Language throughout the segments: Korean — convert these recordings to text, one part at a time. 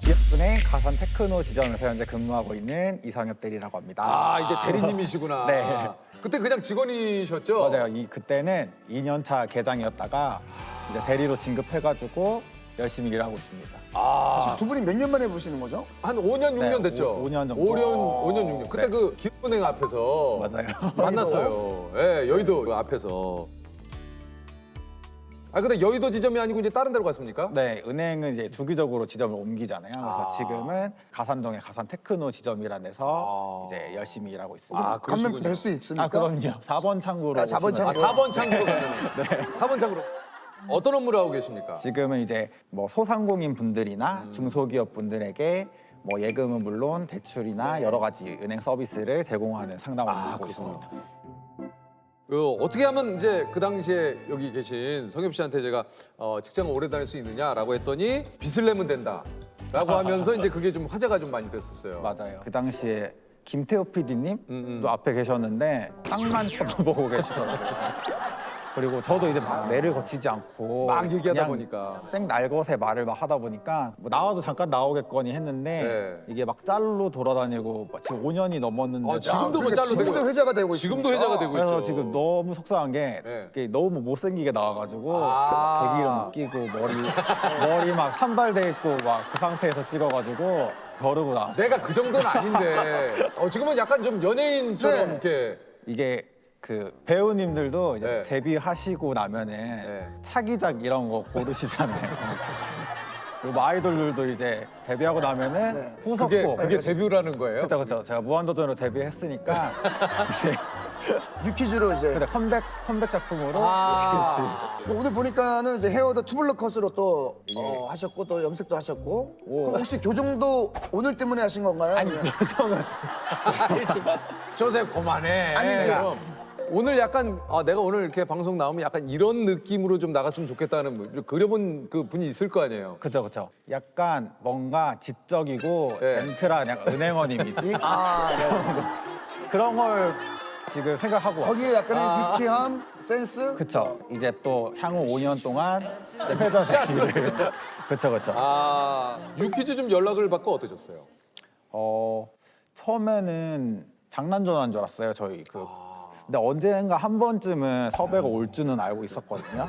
기업은행 가산 테크노 지점에서 현재 근무하고 있는 이상엽 대리라고 합니다. 아, 이제 대리님이시구나. 네. 그때 그냥 직원이셨죠? 맞아요. 그때는 2년차 계장이었다가 이제 대리로 진급해가지고 열심히 일하고 있습니다. 아, 두 분이 몇 년 만에 보시는 거죠? 한 5년, 6년 네, 됐죠? 5년 정도. 5년, 6년. 그때 네. 그 기업은행 앞에서 맞아요. 만났어요. 예, 여의도 앞에서. 아, 근데 여의도 지점이 아니고 이제 다른 데로 갔습니까? 네, 은행은 이제 주기적으로 지점을 옮기잖아요. 그래서 아. 지금은 가산동의 가산 테크노 지점이라는 데서 아. 이제 열심히 일하고 있습니다. 아, 가면 그러시군요. 뵐 수 있습니까? 아, 그럼요. 4번 창구로. 아, 4번 오시면 창구. 아, 4번 창구로 가면. 네. 4번 창구로. 어떤 업무를 하고 계십니까? 지금은 이제 뭐 소상공인 분들이나 중소기업 분들에게 뭐 예금은 물론 대출이나 여러 가지 은행 서비스를 제공하는 상담을 하고 있습니다. 어떻게 하면 이제 그 당시에 여기 계신 성엽 씨한테 제가 직장을 오래 다닐 수 있느냐라고 했더니 빚을 내면 된다라고 하면서 이제 그게 좀 화제가 좀 많이 됐었어요. 맞아요. 그 당시에 김태호 PD님도 앞에 계셨는데 땅만 쳐다보고 계시더라고요. 그리고 저도 이제 막 내를 거치지 않고 막 얘기하다 그냥 보니까. 생 날것의 말을 막 하다 보니까 뭐 나와도 잠깐 나오겠거니 했는데 네. 이게 막 짤로 돌아다니고 막 지금 5년이 넘었는데 지금도 뭐 그러니까 짤로 되고 지금도 회자가 되고 지금도 있으니까. 회자가 되고 그래서 있죠. 지금 너무 속상한 게 네. 이게 너무 못생기게 나와가지고 아. 대기름 끼고 머리 막 산발돼 있고 막 그 상태에서 찍어가지고 벼르고 나왔어요. 내가 그 정도는 아닌데 지금은 약간 좀 연예인처럼 네. 이렇게 이게 그 배우님들도 이제 네. 데뷔하시고 나면은 네. 차기작 이런 거 고르시잖아요. 그리고 뭐 아이돌들도 이제 데뷔하고 나면은 네. 후속곡. 그게 데뷔라는 거예요? 그렇죠, 그렇죠. 제가 무한도전으로 데뷔했으니까 이제 유퀴즈로 이제 근데 컴백 작품으로 아. 이렇게 오늘 보니까는 이제 헤어도 투블럭 컷으로 또 하셨고 또 염색도 하셨고 그럼 혹시 교정도 오늘 때문에 하신 건가요? 아니 아니면- 표정은 조셉 그만해. 아니, 그럼 오늘 약간 내가 오늘 이렇게 방송 나오면 약간 이런 느낌으로 좀 나갔으면 좋겠다는 좀 그려본 그 분이 있을 거 아니에요. 그죠, 그죠. 약간 뭔가 지적이고 네. 젠틀한 약간 은행원 이미지 아, 네. 그런 걸 지금 생각하고 왔어요. 거기에 약간의 유쾌함, 센스? 그쵸. 이제 또 향후 5년 동안 이제 회전되기를. 그쵸, 그쵸. 유퀴즈 좀 연락을 받고 어떠셨어요? 처음에는 장난 전화인 줄 알았어요, 저희 근데 언젠가 한 번쯤은 섭외가 올 줄은 알고 있었거든요.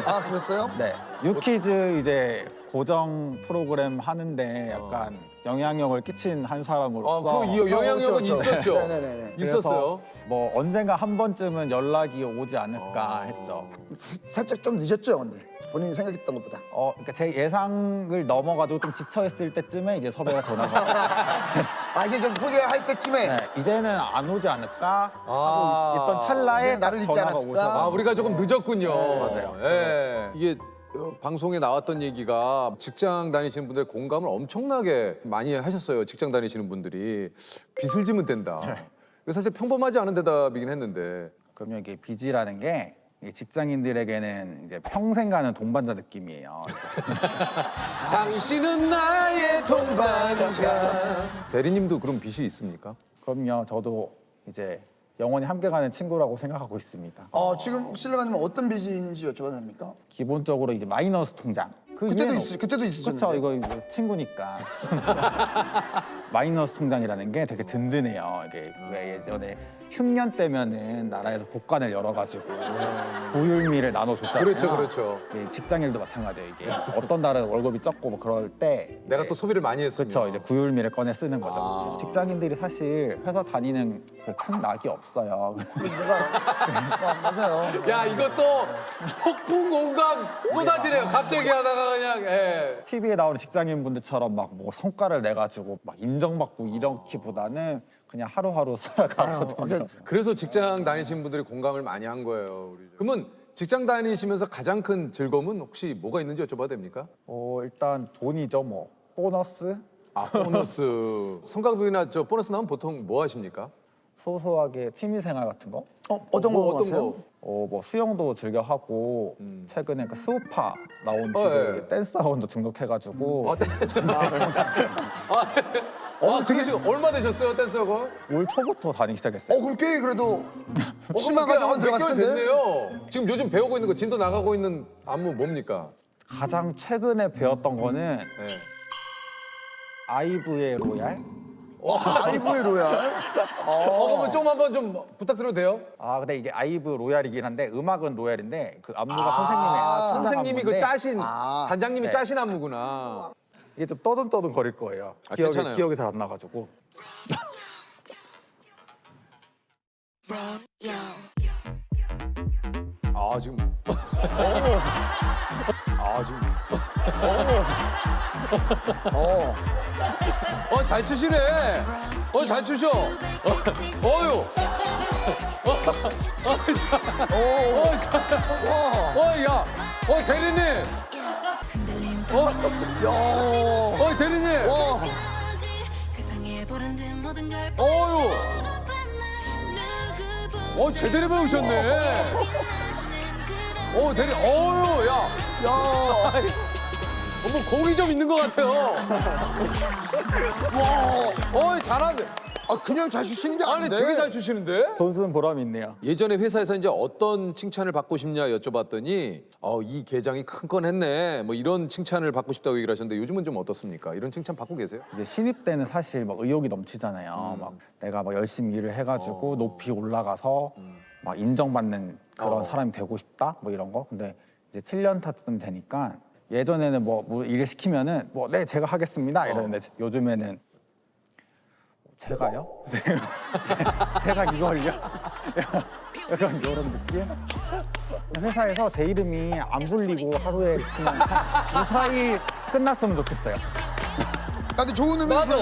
아, 그랬어요? 네. 유키즈 이제 고정 프로그램 하는데 약간 영향력을 끼친 한 사람으로서. 그 영향력은 그렇죠, 그렇죠. 있었죠. 네네네. 있었어요. 그래서 뭐 언젠가 한 번쯤은 연락이 오지 않을까 했죠. 살짝 좀 늦었죠, 근데 본인이 생각했던 것보다. 그러니까 제 예상을 넘어가지고 좀 지쳐 있을 때쯤에 이제 섭외가 전화가. 아, 이제 좀 포기할 때쯤에 네, 이제는 안 오지 않을까 하고 아. 있던 찰나에 이제는 나를 잊지 전화가 않았을까? 오셔가지고. 우리가 조금 늦었군요. 맞아요. 예. 이게 방송에 나왔던 얘기가 직장 다니시는 분들 공감을 엄청나게 많이 하셨어요. 직장 다니시는 분들이 빚을 지면 된다. 이거 사실 평범하지 않은 대답이긴 했는데. 그럼요, 이게 빚이라는 게 이게 직장인들에게는 이제 평생 가는 동반자 느낌이에요. 당신은 나의 동반자. 대리님도 그런 빚이 있습니까? 그럼요, 저도 이제 영원히 함께 가는 친구라고 생각하고 있습니다. 지금 실례가지만 어떤 빚이 있는지 여쭤봐도 됩니까? 기본적으로 이제 마이너스 통장. 그때도 있으셨는데. 그렇죠, 이거 뭐 친구니까. 마이너스 통장이라는 게 되게 든든해요. 이게 왜 예전에 흉년 때면은 나라에서 복관을 열어가지고 부율미를 나눠줬잖아요. 그렇죠, 그렇죠. 이게 직장일도 마찬가지예요. 이게 어떤 달은 월급이 적고 뭐 그럴 때 내가 또 소비를 많이 했으면. 그렇죠. 이제 구율미를 꺼내 쓰는 거죠. 아. 직장인들이 사실 회사 다니는 큰 낙이 없어요. 맞아요. 야, 이것도 폭풍 공감 쏟아지네요. 갑자기 하다가 그냥. 예. TV에 나오는 직장인분들처럼 막 뭐 성과를 내가지고 막 인정받고 이렇기보다는 그냥 하루하루 살아가거든요. 그래서 직장 다니시는 분들이 공감을 많이 한 거예요. 우리. 그러면 직장 다니시면서 가장 큰 즐거움은 혹시 뭐가 있는지 여쭤봐도 됩니까? 일단 돈이죠, 뭐 보너스 보너스. 성과급이나 보너스 나오면 보통 뭐 하십니까? 소소하게 취미생활 같은 거. 어떤 거 어떤 하세요? 거? 뭐 수영도 즐겨 하고 최근에 그 스우파 나온 예. 지금 댄스 학원도 등록해가지고 되게 얼마 되셨어요, 댄스 학원? 올 초부터 다니기 시작했어요. 그럼 꽤 그래도 그럼 심화 꽤 과정은 몇 개월 들어갔을 텐데. 됐네요. 지금 요즘 배우고 있는 거, 진도 나가고 있는 안무 뭡니까? 가장 최근에 배웠던 거는 네. 아이브의 로얄? 아이브의 로얄. 그러면 좀 한번 좀 부탁드려도 돼요? 아 근데 이게 아이브 로얄이긴 한데 음악은 로얄인데 그 안무가 선생님의 선생님이 그 안무인데 짜신 단장님이 네. 짜신 안무구나. 이게 좀 떠듬떠듬 거릴 거예요. 괜찮아요. 기억이 잘 안 나가지고. 지금. 지금. 잘 추시네. 잘 추셔. 어유. 야. 대리님. 대리님. 어유. 제대로 배우셨네. 대리. 야. 뭐 공이 좀 있는 것 같아요. 잘하네. 그냥 잘 추시는 게 아니 아닌데. 되게 잘 추시는데? 돈 쓰는 보람이 있네요. 예전에 회사에서 이제 어떤 칭찬을 받고 싶냐 여쭤봤더니 이 계장이 큰 건 했네. 뭐 이런 칭찬을 받고 싶다고 얘기를 하셨는데 요즘은 좀 어떻습니까? 이런 칭찬 받고 계세요? 이제 신입 때는 사실 막 의욕이 넘치잖아요. 막 내가 막 열심히 일을 해가지고 높이 올라가서 막 인정받는 그런 사람이 되고 싶다 뭐 이런 거. 근데 이제 7년 타쯤 되니까 예전에는 뭐 일을 시키면은 네 제가 하겠습니다 이러는데 요즘에는 제가요? 제가 이걸요? 약간 이런 느낌? 회사에서 제 이름이 안 불리고 하루에 그냥 무사히 끝났으면 좋겠어요. 근데 좋은 의미 나도.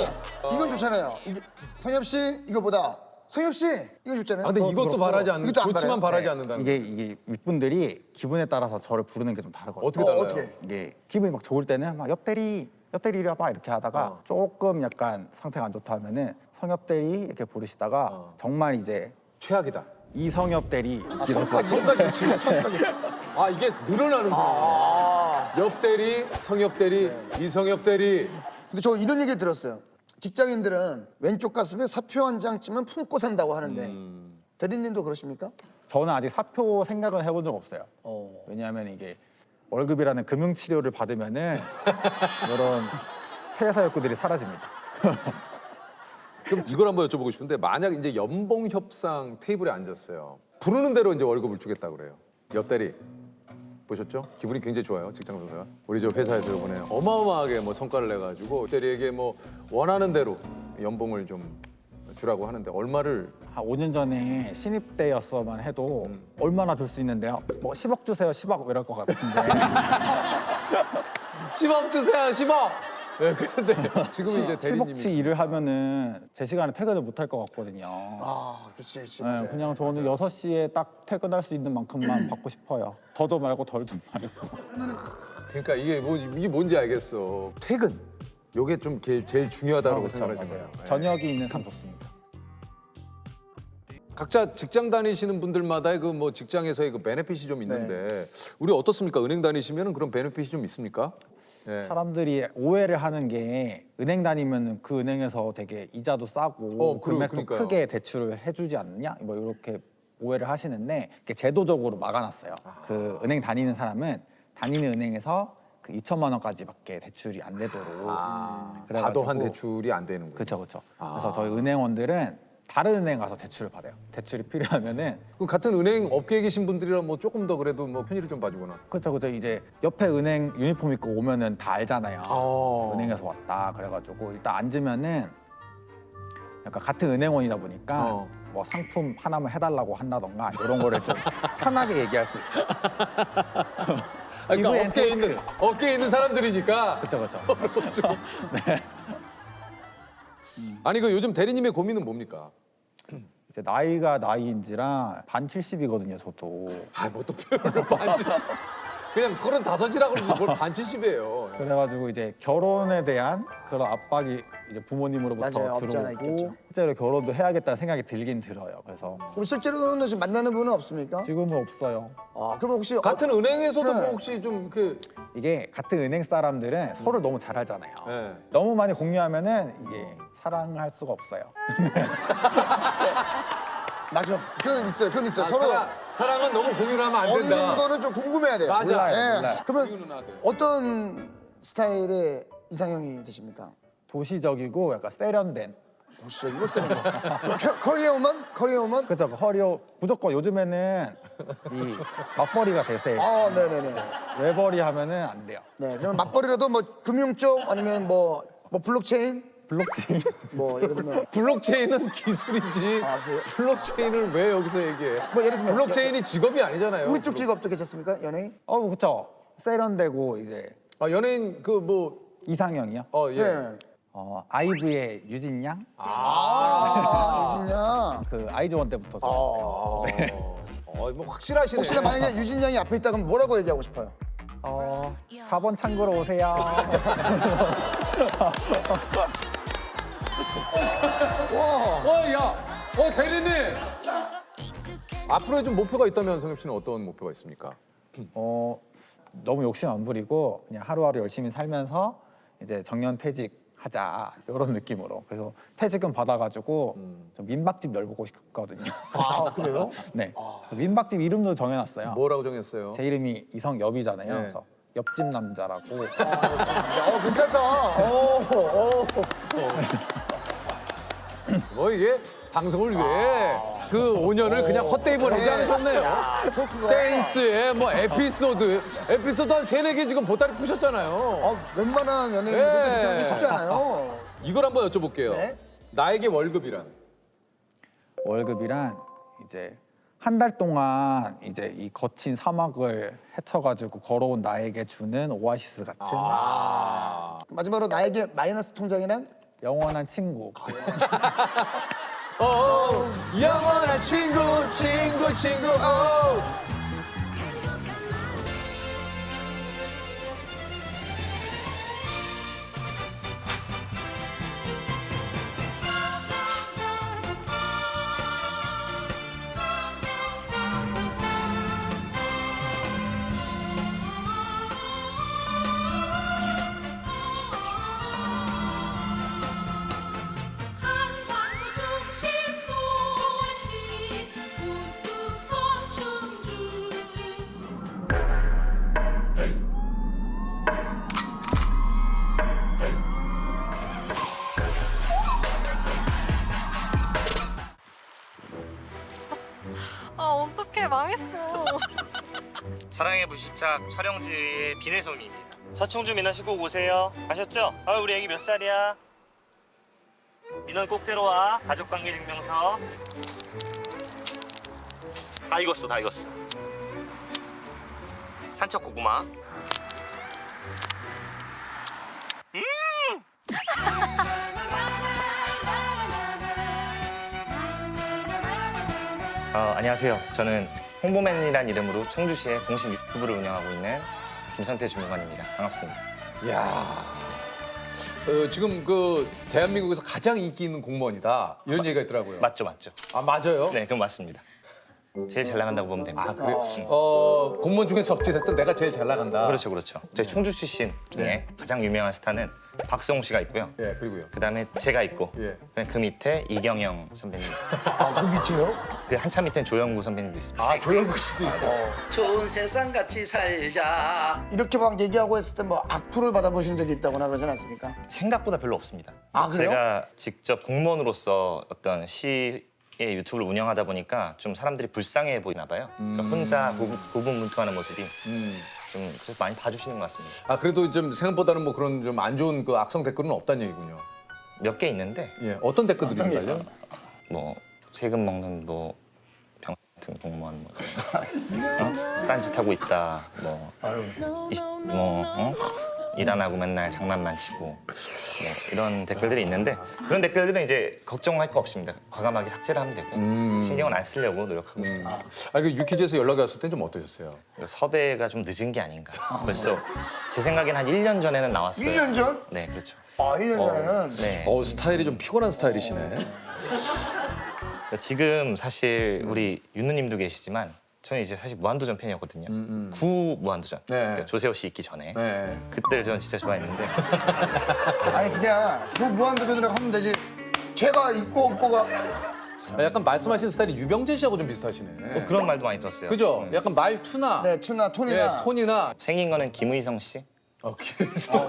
이건 좋잖아요. 이게 성엽 씨 이거보다 성엽 씨 이거 좋잖아요. 근데 이것도 그렇고. 바라지 않는 이것도 안 좋지만 바라요? 바라지 않는다는 이게 윗분들이 기분에 따라서 저를 부르는 게 좀 다르거든요. 어떻게 달라요? 어떻게? 이게 기분이 막 좋을 때는 막 옆대리 이리 와봐 이렇게 하다가 조금 약간 상태가 안 좋다 하면은 성엽대리 이렇게 부르시다가 정말 이제 최악이다. 이성엽 대리 성까지 붙이고 이게 늘어나는구나. 옆 대리, 성엽 대리, 이성엽 대리. 근데 저 이런 얘기 들었어요. 직장인들은 왼쪽 가슴에 사표 한 장 쯤은 품고 산다고 하는데 대리님도 그러십니까? 저는 아직 사표 생각은 해본 적 없어요. 왜냐하면 이게 월급이라는 금융치료를 받으면은 이런 퇴사 욕구들이 사라집니다. 그럼 이걸 한번 여쭤보고 싶은데 만약 이제 연봉 협상 테이블에 앉았어요. 부르는 대로 이제 월급을 주겠다 그래요. 옆 대리 보셨죠? 기분이 굉장히 좋아요. 직장 상사가. 우리 저 회사에서 이번에 어마어마하게 뭐 성과를 내 가지고 대리에게 뭐 원하는 대로 연봉을 좀 주라고 하는데 얼마를 한 5년 전에 신입 때였어만 해도 얼마나 줄 수 있는데요? 뭐 10억 주세요, 10억 이럴 것 같은데 10억 주세요. 10억. 네, 근데 지금은 이제 대리님이 10억치 일을 하면은 제 시간에 퇴근을 못 할 것 같거든요. 그렇지. 네, 그냥 저는 6시에 딱 퇴근할 수 있는 만큼만 받고 싶어요. 더도 말고 덜도 말고. 그러니까 이게 뭔지 알겠어. 퇴근. 요게 좀 제일 중요하다고 생각하시는 거예요. 네. 저녁이 있는 삶 좋습니다. 각자 직장 다니시는 분들마다의 그 뭐 직장에서의 그 베네핏이 좀 있는데 우리 어떻습니까? 은행 다니시면 그런 베네핏이 좀 있습니까? 네. 사람들이 오해를 하는 게 은행 다니면 그 은행에서 되게 이자도 싸고 금액도 그러니까요. 크게 대출을 해주지 않느냐 뭐 이렇게 오해를 하시는데 이게 제도적으로 막아놨어요. 그 은행 다니는 사람은 다니는 은행에서 그 2천만 원까지밖에 대출이 안 되도록. 과도한 대출이 안 되는 거예요. 그렇죠. 그래서 저희 은행원들은 다른 은행 가서 대출을 받아요. 대출이 필요하면은 그럼 같은 은행 업계에 계신 분들이랑 뭐 조금 더 그래도 뭐 편의를 좀 봐주거나. 그렇죠. 이제 옆에 은행 유니폼 입고 오면은 다 알잖아요. 은행에서 왔다. 그래가지고 일단 앉으면은 약간 같은 은행원이다 보니까 뭐 상품 하나만 해달라고 한다던가 이런 거를 좀 편하게 얘기할 수 있죠. 그러니까 업계에 있는 사람들이니까. 그렇죠. 아니 그 요즘 대리님의 고민은 뭡니까? 이제 나이가 나이인지라 반 70이거든요, 저도. 뭐 또 표현을 반지. 그냥 35이라고 그러는데 뭘 반 70이에요. 그래가지고 이제 결혼에 대한 그런 압박이 이제 부모님으로부터 맞아요. 없지 않아 들어오고 있겠죠. 실제로 결혼도 해야겠다는 생각이 들긴 들어요. 그래서 그럼 실제로는 지금 만나는 분은 없습니까? 지금은 없어요. 그럼 혹시 같은 은행에서도 네. 뭐 혹시 좀 그 이게 같은 은행 사람들은 서로 너무 잘 알잖아요. 네. 너무 많이 공유하면은 이게 사랑할 수가 없어요. 맞아. 그건 있어요. 서로 사랑은 너무 공유를 하면 안 어느 된다. 정도는 좀 궁금해야 돼요. 맞아. 예. 몰라요. 그러면 공유는 안 돼. 어떤 스타일의 이상형이 되십니까? 도시적이고 약간 세련된. 보시죠, 이거 쓰는 거. 커리어우먼? 커리어우먼? 그죠? 허리ও 무조건 요즘에는 이 맞벌이가 대세. 아, 네네네. 외벌이 하면은 안 돼요. 네, 그럼 맞벌이라도 뭐 금융 쪽 아니면 뭐 블록체인? 블록체인. 뭐 예를 들면 블록체인은 기술이지. 아, 그래요? 블록체인을 왜 여기서 얘기해? 뭐 예를 들면 블록체인이 직업이 아니잖아요. 우리 쪽 직업도 괜찮습니까? 연예인? 그쵸. 세련되고 이제 아, 연예인 그 뭐 이상형이요. 예. 네. 아이브의 유진 양. 유진양. 그 아이즈원 때부터 좋아했어요. 뭐 확실하시네. 혹시나 만약에 유진양이 앞에 있다 그럼 뭐라고 얘기하고 싶어요? 4번 창구로 오세요. 대리님. 앞으로의 좀 목표가 있다면 성엽 씨는 어떤 목표가 있습니까? 너무 욕심 안 부리고 그냥 하루하루 열심히 살면서 이제 정년 퇴직하자 이런 느낌으로. 그래서 퇴직금 받아가지고 좀 민박집 열보고 싶거든요. 아, 그래요? 네. 그래서 민박집 이름도 정해놨어요. 뭐라고 정했어요? 제 이름이 이성엽이잖아요. 네. 그래서 옆집 남자라고. 괜찮다. 뭐 이게 방송을 위해 그 5년을 그냥 헛되이 보내지 않으셨네요. 댄스에 뭐 에피소드 한 3-4개 지금 보따리 푸셨잖아요. 웬만한 연예인들은 네. 그렇게 하기 쉽지 않아요. 이걸 한번 여쭤볼게요. 네. 나에게 월급이란? 월급이란 이제 한 달 동안 이제 이 거친 사막을 헤쳐가지고 걸어온 나에게 주는 오아시스 같은 마지막으로 나에게 마이너스 통장이란? 영원한 친구. 영원한 친구. 한반도 중심 도시 우뚝 서 충주 어떡해 망했어. 사랑의 불시착 촬영지의 비내섬입니다. 서충주 민원 씨 꼭 오세요. 아셨죠? 우리 애기 몇 살이야? 민원 꼭 데려와. 가족관계증명서. 다 익었어, 다 익었어. 산적 고구마. 안녕하세요. 저는 홍보맨이란 이름으로 충주시의 공식 유튜브를 운영하고 있는 김선태 주무관입니다. 반갑습니다. 야, 지금 그 대한민국에서 가장 인기 있는 공무원이다 이런 얘기가 있더라고요. 맞죠, 맞죠? 아 맞아요? 네, 그건 맞습니다. 제일 잘 나간다고 보면 됩니다. 아 그래요? 공무원 중에서 어찌됐든 내가 제일 잘 나간다. 그렇죠, 그렇죠. 저희 충주 출신 중에 가장 유명한 스타는 박성우 씨가 있고요. 예, 그리고요. 그다음에 제가 있고, 예. 그다음에 그 밑에 이경영 선배님 있습니다. 아, 그 밑에요? 그 한참 밑엔 조영구 선배님도 있습니다. 아 조영구 씨도 있고. 좋은 세상 같이 살자. 이렇게 막 얘기하고 했을 때 뭐 악플을 받아보신 적이 있다거나 그러진 않습니까? 생각보다 별로 없습니다. 아, 그래요? 제가 직접 공무원으로서 어떤 시의 유튜브를 운영하다 보니까 좀 사람들이 불쌍해 보이나 봐요. 그러니까 혼자 고군분투하는 모습이 좀 그래서 많이 봐주시는 것 같습니다. 아 그래도 좀 생각보다는 뭐 그런 좀 안 좋은 그 악성 댓글은 없다는 얘기군요. 몇 개 있는데 예, 어떤 댓글들이 있나요? 뭐 세금 먹는 뭐 병 같은 공무원 뭐 딴짓하고 있다 일 안 하고 맨날 장난만 치고 뭐 이런 댓글들이 있는데 그런 댓글들은 이제 걱정할 거 없습니다. 과감하게 삭제를 하면 되고 신경을 안 쓰려고 노력하고 있습니다. 아 그 유퀴즈에서 연락이 왔을 땐 좀 어떠셨어요? 섭외가 좀 늦은 게 아닌가. 벌써 제 생각엔 한 1년 전에는 나왔어요. 1년 전? 네, 그렇죠. 아, 1년 전에는? 네. 스타일이 좀 피곤한 스타일이시네. 지금 사실 우리 윤누님도 계시지만 저는 이제 사실 무한도전 팬이었거든요. 구 무한도전. 네. 그러니까 조세호 씨 있기 전에. 네. 그때를 저는 진짜 좋아했는데 아니, 그냥 그 무한도전이라고 하면 되지. 제가 있고 없고가. 아, 약간 말씀하신 스타일이 유병재 씨하고 좀 비슷하시네. 그런 말도 많이 들었어요. 그죠? 약간 말투나 네, 투나 톤이나. 예, 톤이나 생긴 거는 김의성 씨. 그래서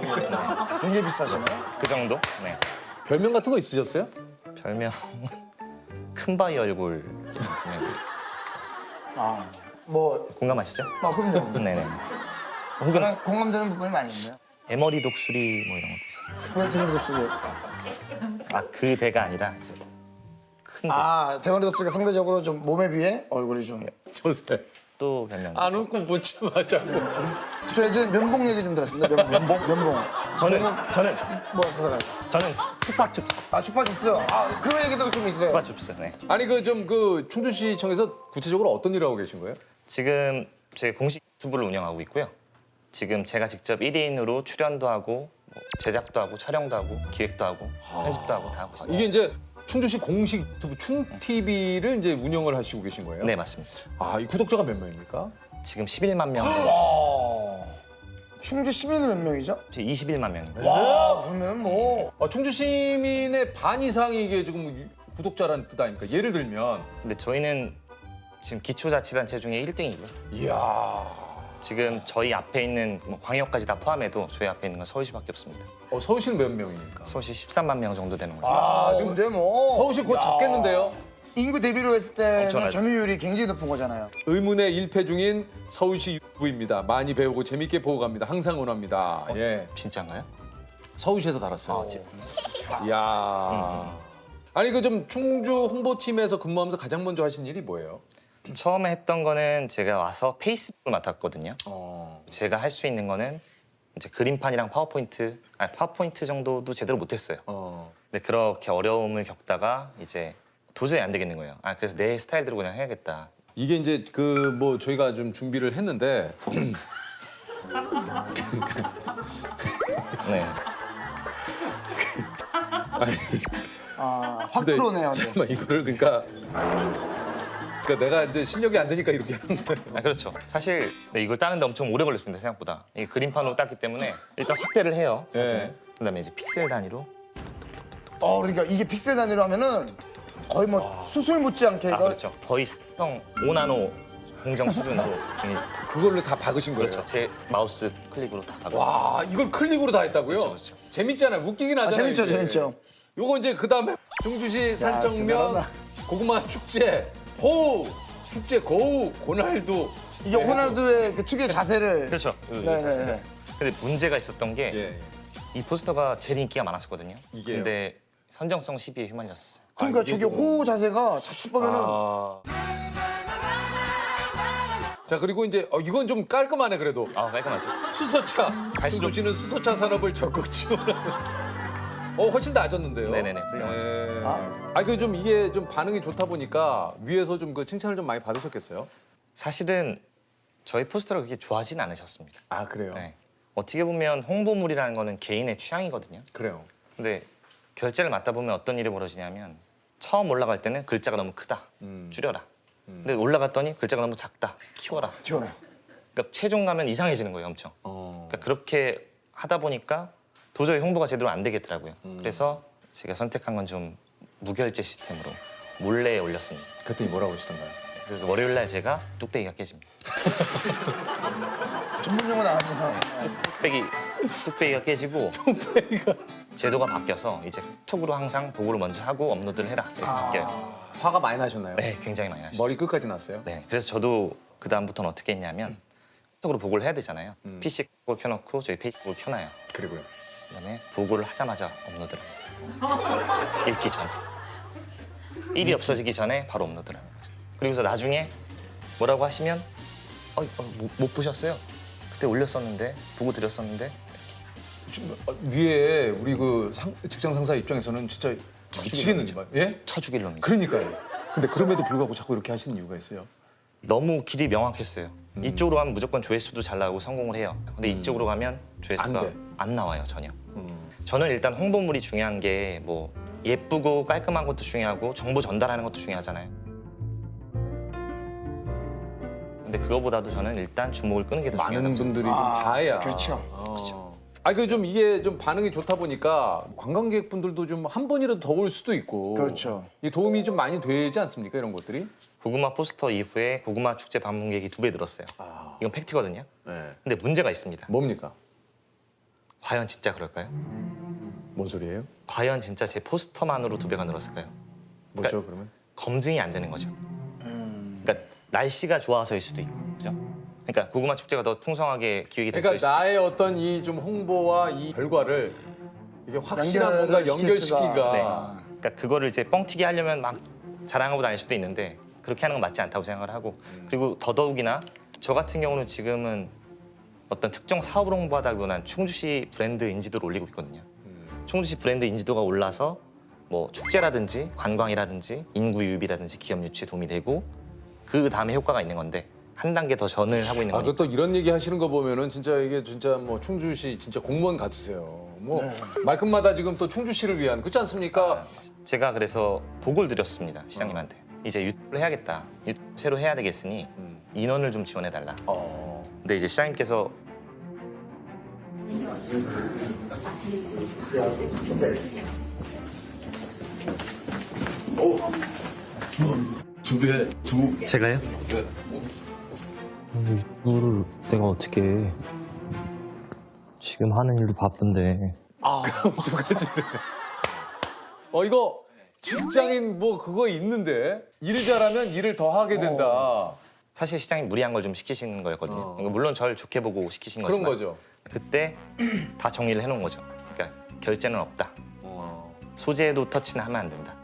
굉장히 비싸시네요. 그 정도? 네. 별명 같은 거 있으셨어요? 별명 큰 바위 얼굴 이런 별명이 있었어요. 뭐, 공감하시죠? 그럼요. 네네. 혹은 저랑 공감되는 부분이 많이 있네요. 에머리 독수리 뭐 이런 것도 있어요. 왜 대머리 독수리? 아 그 대가 아니라 이제 큰 대. 대머리 독수리가 상대적으로 좀 몸에 비해 얼굴이 좀. 보세요. 또 별명. 안 웃고 묻지 마 자꾸. 저 예전에 면봉 얘기 좀 들었습니다. 면봉. 저는 뭐, 그거라. 저는 툭박춥스. 추파춥스. 그거 얘기도 좀 있어요. 툭박춥스. 네. 아니 그 좀 그 충주시청에서 구체적으로 어떤 일을 하고 계신 거예요? 지금 제가 공식 유튜브를 운영하고 있고요. 지금 제가 직접 1인으로 출연도 하고 뭐 제작도 하고 촬영도 하고 기획도 하고 편집도 하고 다 하고 있습니다. 이게 이제 충주시 공식 유튜브 충TV를 이제 운영을 하시고 계신 거예요? 네 맞습니다. 이 구독자가 몇 명입니까? 지금 11만 명 정도. 충주 시민이 몇 명이죠? 21만 명입니다. 와, 그러면 뭐. 충주 시민의 반 이상이 이게 지금 구독자라는 뜻 아닙니까? 예를 들면 근데 저희는 지금 기초자치단체 중에 1등이고요. 이야. 지금 저희 앞에 있는 뭐 광역까지 다 포함해도 저희 앞에 있는 건 서울시밖에 없습니다. 서울시는 몇 명입니까? 서울시 13만 명 정도 되는 거예요. 지금 근데 뭐. 서울시 곧 잡겠는데요? 인구 대비로 했을 때는 엄청나죠. 점유율이 굉장히 높은 거잖아요. 의문의 1패 중인 서울시 유튜브입니다. 많이 배우고 재밌게 보고 갑니다. 항상 응원합니다. 예. 진짜인가요? 서울시에서 달았어요. 이야. 아니 그 좀 충주 홍보팀에서 근무하면서 가장 먼저 하신 일이 뭐예요? 처음에 했던 거는 제가 와서 페이스북을 맡았거든요. 제가 할 수 있는 거는 이제 그림판이랑 파워포인트 정도도 제대로 못했어요. 근데 그렇게 어려움을 겪다가 이제 도저히 안 되겠는 거예요. 그래서 내 스타일대로 그냥 해야겠다. 이게 이제 그 뭐 저희가 좀 준비를 했는데 네. 아니 확 근데 들어오네요. 잠깐만 이거를 그러니까 내가 이제 실력이 안 되니까 이렇게 하는 거예요. 그렇죠. 사실 네, 이걸 따는데 엄청 오래 걸렸습니다. 생각보다. 이게 그림판으로 땄기 때문에 일단 확대를 해요. 사진을. 네. 그다음에 이제 픽셀 단위로. 그러니까 이게 픽셀 단위로 하면은 거의 뭐 수술 못지않게 이거. 그렇죠. 거의 삼성 5나노 공정 수준으로. 그걸로 다 박으신 거예요. 그렇죠. 제 마우스 클릭으로 다 박았어요. 와 이걸 클릭으로 다 했다고요? 그렇죠. 재밌잖아요. 웃기긴 하잖아요. 재밌죠, 이게. 재밌죠. 요거 이제 그다음에 충주시 산청면 대단하다. 고구마 축제 호우 축제 고우 고날두 이게 호날두의 그 특유의 자세를. 그렇죠. 네네네. 근데 문제가 있었던 게 이 예. 포스터가 제일 인기가 많았었거든요. 이게요? 근데 선정성 시비에 휘말렸어요. 그러니까 이게 저게 좀- 호 자세가 자칫 보면은 자 그리고 이제 이건 좀 깔끔하네 그래도 깔끔하죠. 수소차 갈수록- 충주시는 수소차 산업을 적극 지원하는 훨씬 나아졌는데요. 네네네, 훌륭하죠. 그 좀 이게 좀 반응이 좋다 보니까 위에서 좀 그 칭찬을 좀 많이 받으셨겠어요? 사실은 저희 포스터를 그렇게 좋아하진 않으셨습니다. 그래요. 네. 어떻게 보면 홍보물이라는 거는 개인의 취향이거든요. 그래요. 근데 결제를 맡다 보면 어떤 일이 벌어지냐면 처음 올라갈 때는 글자가 너무 크다. 줄여라. 근데 올라갔더니 글자가 너무 작다. 키워라. 튀어나요. 그러니까 최종 가면 이상해지는 거예요, 엄청. 그러니까 그렇게 하다 보니까 도저히 홍보가 제대로 안 되겠더라고요. 그래서 제가 선택한 건 좀 무결제 시스템으로 몰래 올렸습니다. 그랬더니 뭐라고 하시던가요? 그래서 월요일 날 제가 뚝배기가 깨집니다. 전문 용어 나왔네요. 뚝배기가 깨지고 제도가 바뀌어서 이제 톡으로 항상 보고를 먼저 하고 업로드를 해라 이렇게 바뀌어요. 화가 많이 나셨나요? 네, 굉장히 많이 나시죠. 머리 끝까지 났어요? 네, 그래서 저도 그 다음부터는 어떻게 했냐면 톡으로 보고를 해야 되잖아요. PC 톡을 켜놓고 저희 페이스북을 켜놔요. 그리고요. 그다음에 보고를 하자마자 업로드를 합니다. 읽기 전에. 일이 없어지기 전에 바로 업로드를 하는 거죠. 그리고서 나중에 뭐라고 하시면 못 보셨어요? 그때 올렸었는데 보고 드렸었는데 위에 우리 그 직장 상사 입장에서는 진짜 미치겠는지 말. 예? 쳐죽일 놈이죠. 그러니까요. 근데 그럼에도 불구하고 자꾸 이렇게 하시는 이유가 있어요. 너무 길이 명확했어요. 이쪽으로 가면 무조건 조회수도 잘 나오고 성공을 해요. 근데 이쪽으로 가면 조회수가 안 돼. 안 나와요, 전혀. 저는 일단 홍보물이 중요한 게 뭐 예쁘고 깔끔한 것도 중요하고 정보 전달하는 것도 중요하잖아요. 근데 그거보다도 저는 일단 주목을 끄는 게 더 중요하다고 많은 분들이 좀 봐야. 그렇죠. 좀 이게 좀 반응이 좋다 보니까 관광객분들도 좀 한 번이라도 더 올 수도 있고. 그렇죠. 이 도움이 좀 많이 되지 않습니까? 이런 것들이? 고구마 포스터 이후에 고구마 축제 방문객이 2배 늘었어요. 이건 팩트거든요. 네. 근데 문제가 있습니다. 뭡니까? 과연 진짜 그럴까요? 뭔 소리예요? 과연 진짜 제 포스터만으로 2배가 늘었을까요? 뭐죠 그러면? 검증이 안 되는 거죠. 그러니까 날씨가 좋아서일 수도 있고, 그죠? 그러니까 고구마 축제가 더 풍성하게 기획이 됐을 그러니까 수도 나의 어떤 이 좀 홍보와 이 결과를 이게 확실한 뭔가 연결시킬 수가. 연결시키기가 네. 그러니까 그거를 이제 뻥튀기 하려면 막 자랑하고 다닐 수도 있는데 그렇게 하는 건 맞지 않다고 생각을 하고 그리고 더더욱이나 저 같은 경우는 지금은 어떤 특정 사업을 홍보하다기보다는 충주시 브랜드 인지도를 올리고 있거든요. 충주시 브랜드 인지도가 올라서 뭐 축제라든지 관광이라든지 인구 유입이라든지 기업 유치에 도움이 되고 그 다음에 효과가 있는 건데 한 단계 더 전을 하고 있는 아, 거니까. 또 이런 얘기 하시는 거 보면은 진짜 이게 진짜 뭐 충주시 진짜 공무원 같으세요. 뭐 말끝마다 지금 또 충주시를 위한 그렇지 않습니까? 제가 그래서 보고를 드렸습니다 시장님한테. 이제 유튜브를 해야겠다. 유튜브로 해야 되겠으니 인원을 좀 지원해달라. 근데 이제 시장님께서 준비해 두 제가요? 유튜브를 내가 어떻게 해. 지금 하는 일도 바쁜데. 두 가지를. 이거 직장인 뭐 그거 있는데 일 잘하면 일을 더 하게 된다. 사실 시장님 무리한 걸 좀 시키신 거였거든요. 그러니까 물론 저를 좋게 보고 시키신 그런 거지만 거죠. 그때 다 정리를 해놓은 거죠. 그러니까 결제는 없다. 어. 소재도 터치는 하면 안 된다.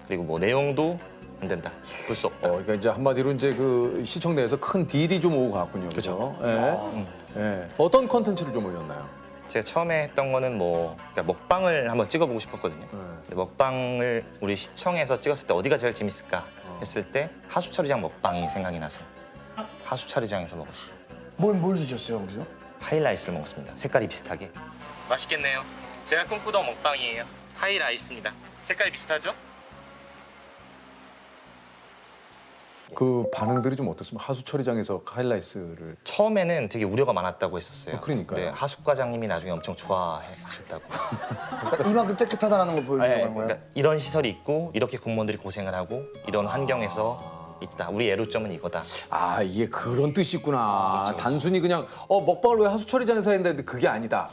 그리고 뭐 내용도 안 된다. 볼 수 없다. 그러니까 이제 한마디로 이제 그 시청 내에서 큰 딜이 좀 오고 갔군요. 그렇죠. 예. 예. 어떤 컨텐츠를 좀 올렸나요? 제가 처음에 했던 거는 뭐 그러니까 먹방을 한번 찍어보고 싶었거든요. 근데 먹방을 우리 시청에서 찍었을 때 어디가 제일 재밌을까 했을 때 하수처리장 먹방이 생각이 나서 하수처리장에서 먹었어요. 뭘 드셨어요 거기서? 하이라이스를 먹었습니다. 색깔이 비슷하게. 맛있겠네요. 제가 꿈꾸던 먹방이에요. 하이라이스입니다. 색깔이 비슷하죠? 그 반응들이 좀 어떻습니까? 하수처리장에서 하이라이스를. 처음에는 되게 우려가 많았다고 했었어요. 그러니까요. 근데 하숙 과장님이 나중에 엄청 좋아하셨다고. 그러니까 이만큼 깨끗하다라는 걸 보여주려고 하는 거예요? 그러니까 이런 시설이 있고 이렇게 공무원들이 고생을 하고 이런 환경에서 있다. 우리 애로점은 이거다. 아 이게 그런 뜻이 있구나. 그렇죠. 단순히 그냥 먹방을 왜 하수처리장에서 했는데 그게 아니다.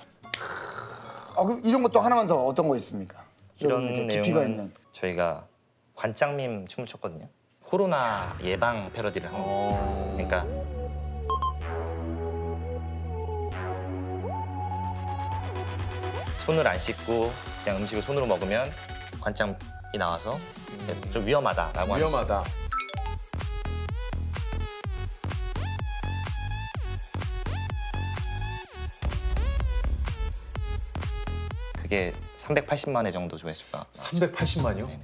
그럼 이런 것도 하나만 더 어떤 거 있습니까? 이런 좀 이렇게 깊이가 내용은 있는. 저희가 관장님 춤을 췄거든요. 코로나 예방 패러디를 한 거예요. 그러니까 손을 안 씻고 그냥 음식을 손으로 먹으면 관장이 나와서 좀 위험하다라고 하는 위험하다. 그게 380만 회 정도 조회수가 380만이요? 네.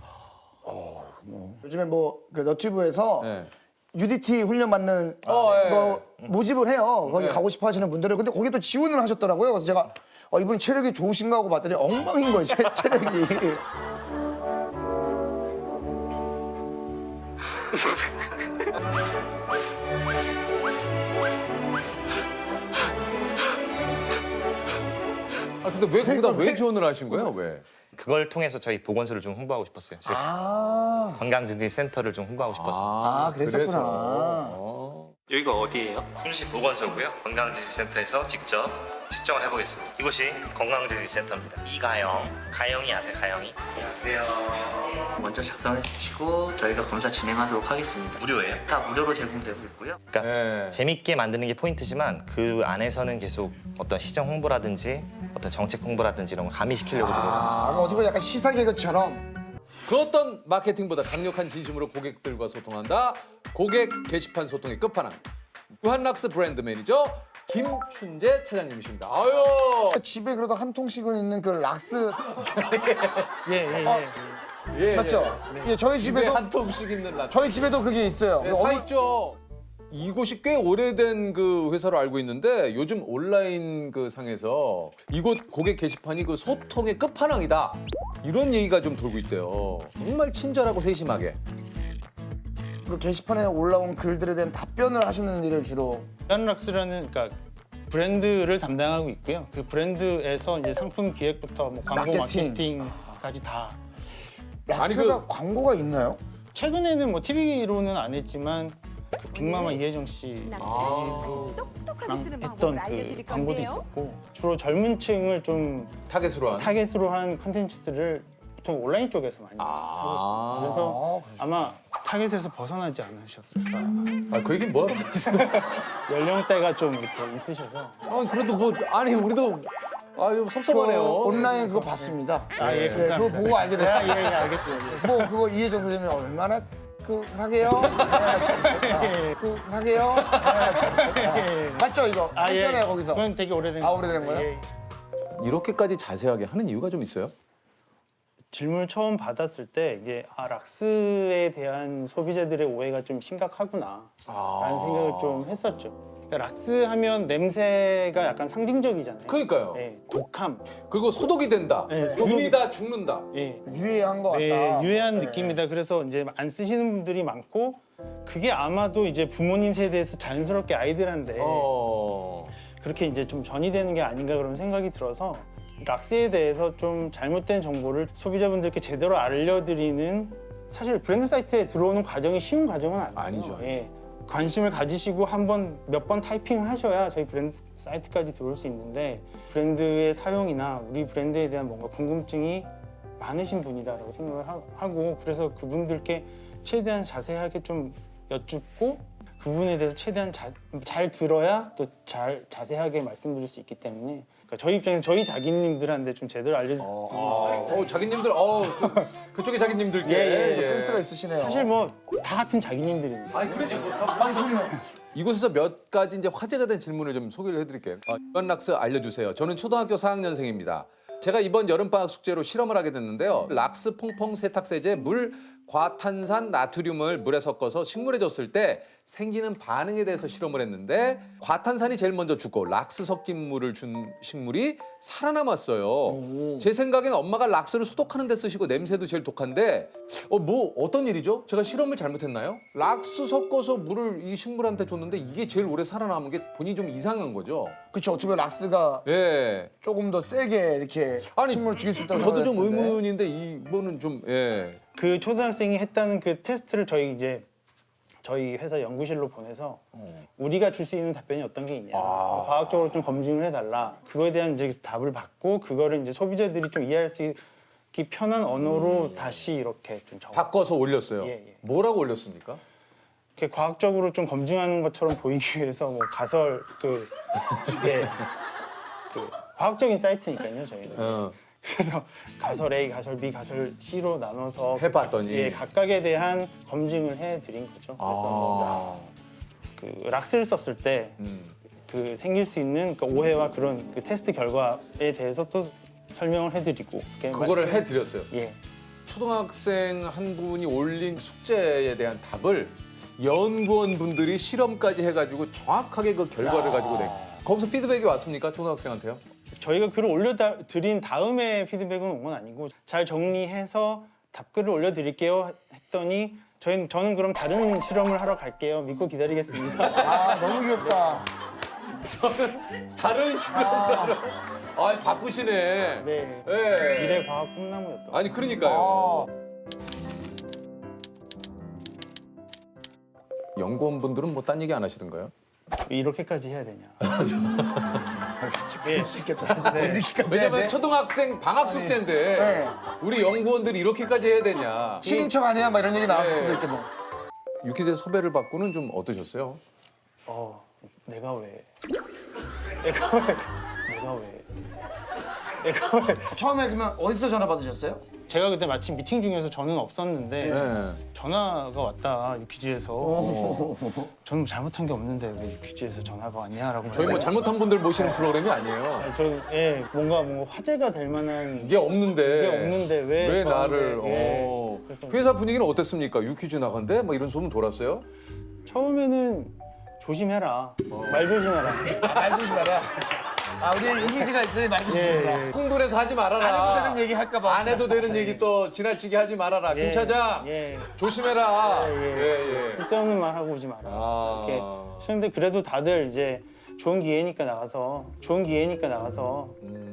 요즘에 뭐그 너튜브에서 네. UDT 훈련 받는 예. 거 모집을 해요. 거기 네. 가고 싶어 하시는 분들은. 근데 거기 또 지원을 하셨더라고요. 그래서 제가 이분이 체력이 좋으신가 하고 봤더니 엉망인 거예요, 체력이. 아 근데 왜 거기다 왜 지원을 하신 거예요? 왜? 그걸 통해서 저희 보건소를 좀 홍보하고 싶었어요. 저희 건강증진센터를 좀 홍보하고 싶어서. 그랬었구나. 여기가 어디예요? 순시 보건소고요. 건강증진센터에서 직접 측정을 해보겠습니다. 이곳이 건강증진센터입니다. 이가영, 가영이 아세요? 가영이? 안녕하세요. 먼저 작성해 주시고 저희가 검사 진행하도록 하겠습니다. 무료예요? 다 무료로 제공되고 있고요. 그러니까 네. 재밌게 만드는 게 포인트지만 그 안에서는 계속 어떤 시정 홍보라든지 어떤 정책 홍보라든지 이런 걸 가미시키려고 노력하고 있어요. 어떻게 보면 약간 시사 개그처럼. 그 어떤 마케팅보다 강력한 진심으로 고객들과 소통한다. 고객 게시판 소통의 끝판왕. 유한락스 브랜드 매니저 김춘재 차장님이십니다. 아유. 집에 그래도 한 통씩은 있는 그 락스. 예, 맞죠? 예, 저희 집에 집에도 한 통씩 있는 라. 저희 집에도 그게 있어요. 네, 다 있죠. 이곳이 꽤 오래된 그 회사로 알고 있는데 요즘 온라인 그 상에서 이곳 고객 게시판이 그 소통의 끝판왕이다. 이런 얘기가 좀 돌고 있대요. 정말 친절하고 세심하게. 그 게시판에 올라온 글들에 대한 답변을 하시는 일을 주로. 유한락스라는 그러니까 브랜드를 담당하고 있고요. 그 브랜드에서 이제 상품 기획부터 뭐 광고 마케팅. 마케팅까지 다. 락스가 아니, 광고가 있나요? 최근에는 뭐 TV로는 안 했지만 그 빅마마 이혜정 씨랑 똑똑하게 쓰는 했던 방법을 그 알려드릴 광고도 건데요. 있었고 주로 젊은 층을 좀 타겟으로 한 컨텐츠들을 보통 온라인 쪽에서 많이 하고 있습니다. 그래서 아마 타겟에서 벗어나지 않으셨을까. 그 얘기는 뭐야? 연령대가 좀 이렇게 있으셔서. 그래도 뭐 아니 우리도 좀 섭섭하네요. 온라인 그거 봤습니다. 예, 감사합니다. 그거 보고 알게 됐어요. 예, 알겠습니다. 뭐 그거 이혜정 선생님이 얼마나 그 하게요? 그 하게요? 맞죠 이거? 했잖아요 거기서. 그건 되게 오래된 오래된 거예요? 예. 이렇게까지 자세하게 하는 이유가 좀 있어요? 질문을 처음 받았을 때 이게 락스에 대한 소비자들의 오해가 좀 심각하구나 라는 생각을 좀 했었죠. 그러니까 락스 하면 냄새가 약간 상징적이잖아요. 그러니까요. 예, 독함. 그리고 소독이 된다. 네, 균이다 죽는다. 예, 유해한 거 같다. 유해한 느낌이다. 그래서 이제 안 쓰시는 분들이 많고 그게 아마도 이제 부모님 세대에서 자연스럽게 아이들한테 그렇게 이제 좀 전이 되는 게 아닌가 그런 생각이 들어서 락스에 대해서 좀 잘못된 정보를 소비자분들께 제대로 알려드리는 사실 브랜드 사이트에 들어오는 과정이 쉬운 과정은 아니에요. 아니죠. 예. 관심을 가지시고 몇 번 타이핑을 하셔야 저희 브랜드 사이트까지 들어올 수 있는데 브랜드의 사용이나 우리 브랜드에 대한 뭔가 궁금증이 많으신 분이다라고 생각을 하고 그래서 그분들께 최대한 자세하게 좀 여쭙고 그 부분에 대해서 최대한 잘 들어야 또 자세하게 말씀드릴 수 있기 때문에 그러니까 저희 입장에서 저희 자기님들한테 좀 제대로 알려줄 수 있는 자기님들 그쪽에 자기님들께 센스가 있으시네요. 사실 뭐 다 같은 자기님들입니다. 아니 그러지 이곳에서 몇 가지 이제 화제가 된 질문을 좀 소개를 해드릴게요. 이번 락스 알려주세요. 저는 초등학교 4학년생입니다. 제가 이번 여름방학 숙제로 실험을 하게 됐는데요. 락스 퐁퐁 세탁세제 물 과탄산 나트륨을 물에 섞어서 식물에 줬을 때 생기는 반응에 대해서 실험을 했는데 과탄산이 제일 먼저 죽고 락스 섞인 물을 준 식물이 살아남았어요. 제 생각엔 엄마가 락스를 소독하는 데 쓰시고 냄새도 제일 독한데 어떤 일이죠? 제가 실험을 잘못했나요? 락스 섞어서 물을 이 식물한테 줬는데 이게 제일 오래 살아남은 게 본인이 좀 이상한 거죠. 그렇죠. 어떻게 보면 락스가 조금 더 세게 이렇게 식물을 죽일 수 있다고 저도 좀 생각했는데. 의문인데 이거는 좀 그 초등학생이 했다는 그 테스트를 저희 회사 연구실로 보내서 우리가 줄 수 있는 답변이 어떤 게 있냐 과학적으로 좀 검증을 해달라 그거에 대한 이제 답을 받고 그거를 이제 소비자들이 좀 이해할 수 있기 편한 언어로 다시 이렇게 좀 바꿔서 올렸어요. 뭐라고 올렸습니까? 이렇게 과학적으로 좀 검증하는 것처럼 보이기 위해서 뭐 가설 그 과학적인 사이트니까요 저희는. 그래서 가설 A, 가설 B, 가설 C로 나눠서 해봤더니 각각에 대한 검증을 해드린 거죠. 그래서 그 락스를 썼을 때 그 생길 수 있는 그 오해와 그런 그 테스트 결과에 대해서 또 설명을 해드리고 그거를 해드렸어요. 예. 초등학생 한 분이 올린 숙제에 대한 답을 연구원 분들이 실험까지 해가지고 정확하게 그 결과를 가지고 거기서 피드백이 왔습니까? 초등학생한테요? 저희가 글을 올려드린 다음에 피드백은 온 건 아니고 잘 정리해서 답글을 올려드릴게요 했더니 저는 그럼 다른 실험을 하러 갈게요. 믿고 기다리겠습니다. 너무 귀엽다. 저는 다른 실험을 하러 바쁘시네. 네. 미래 과학 꿈나무였던. 아니 그러니까요. 연구원분들은 뭐 딴 얘기 안 하시던가요? 이렇게까지 해야 되냐. 왜냐면 초등학생 방학 숙제인데 우리 연구원들이 이렇게까지 해야 되냐. 신인 척 아니야? 막 이런 얘기 나왔을 수도 있겠네. 유퀴즈의 섭외를 받고는 좀 어떠셨어요? 내가 왜. 처음에 그러면 어디서 전화 받으셨어요? 제가 그때 마침 미팅 중이어서 저는 없었는데 전화가 왔다 유퀴즈에서 저는 잘못한 게 없는데 왜 유퀴즈에서 전화가 왔냐라고 저희 뭐 잘못한 분들 모시는 프로그램이 아니에요. 저는 뭔가 화제가 될 만한 게 없는데 왜 나를 그래서 회사 분위기는 어땠습니까? 유퀴즈 나간대? 뭐 이런 소문 돌았어요? 처음에는 조심해라 말 조심해라 말 조심해라. 우리 이미지가 있으니 말 조심해라. 흥분해서 하지 말아라. 안 해도 되는 얘기 할까 봐. 안 해도 되는 얘기 또 지나치게 하지 말아라. 김 차장 조심해라. 쓸데없는 말 하고 오지 마라. 이렇게 하는데 그래도 다들 이제 좋은 기회니까 나가서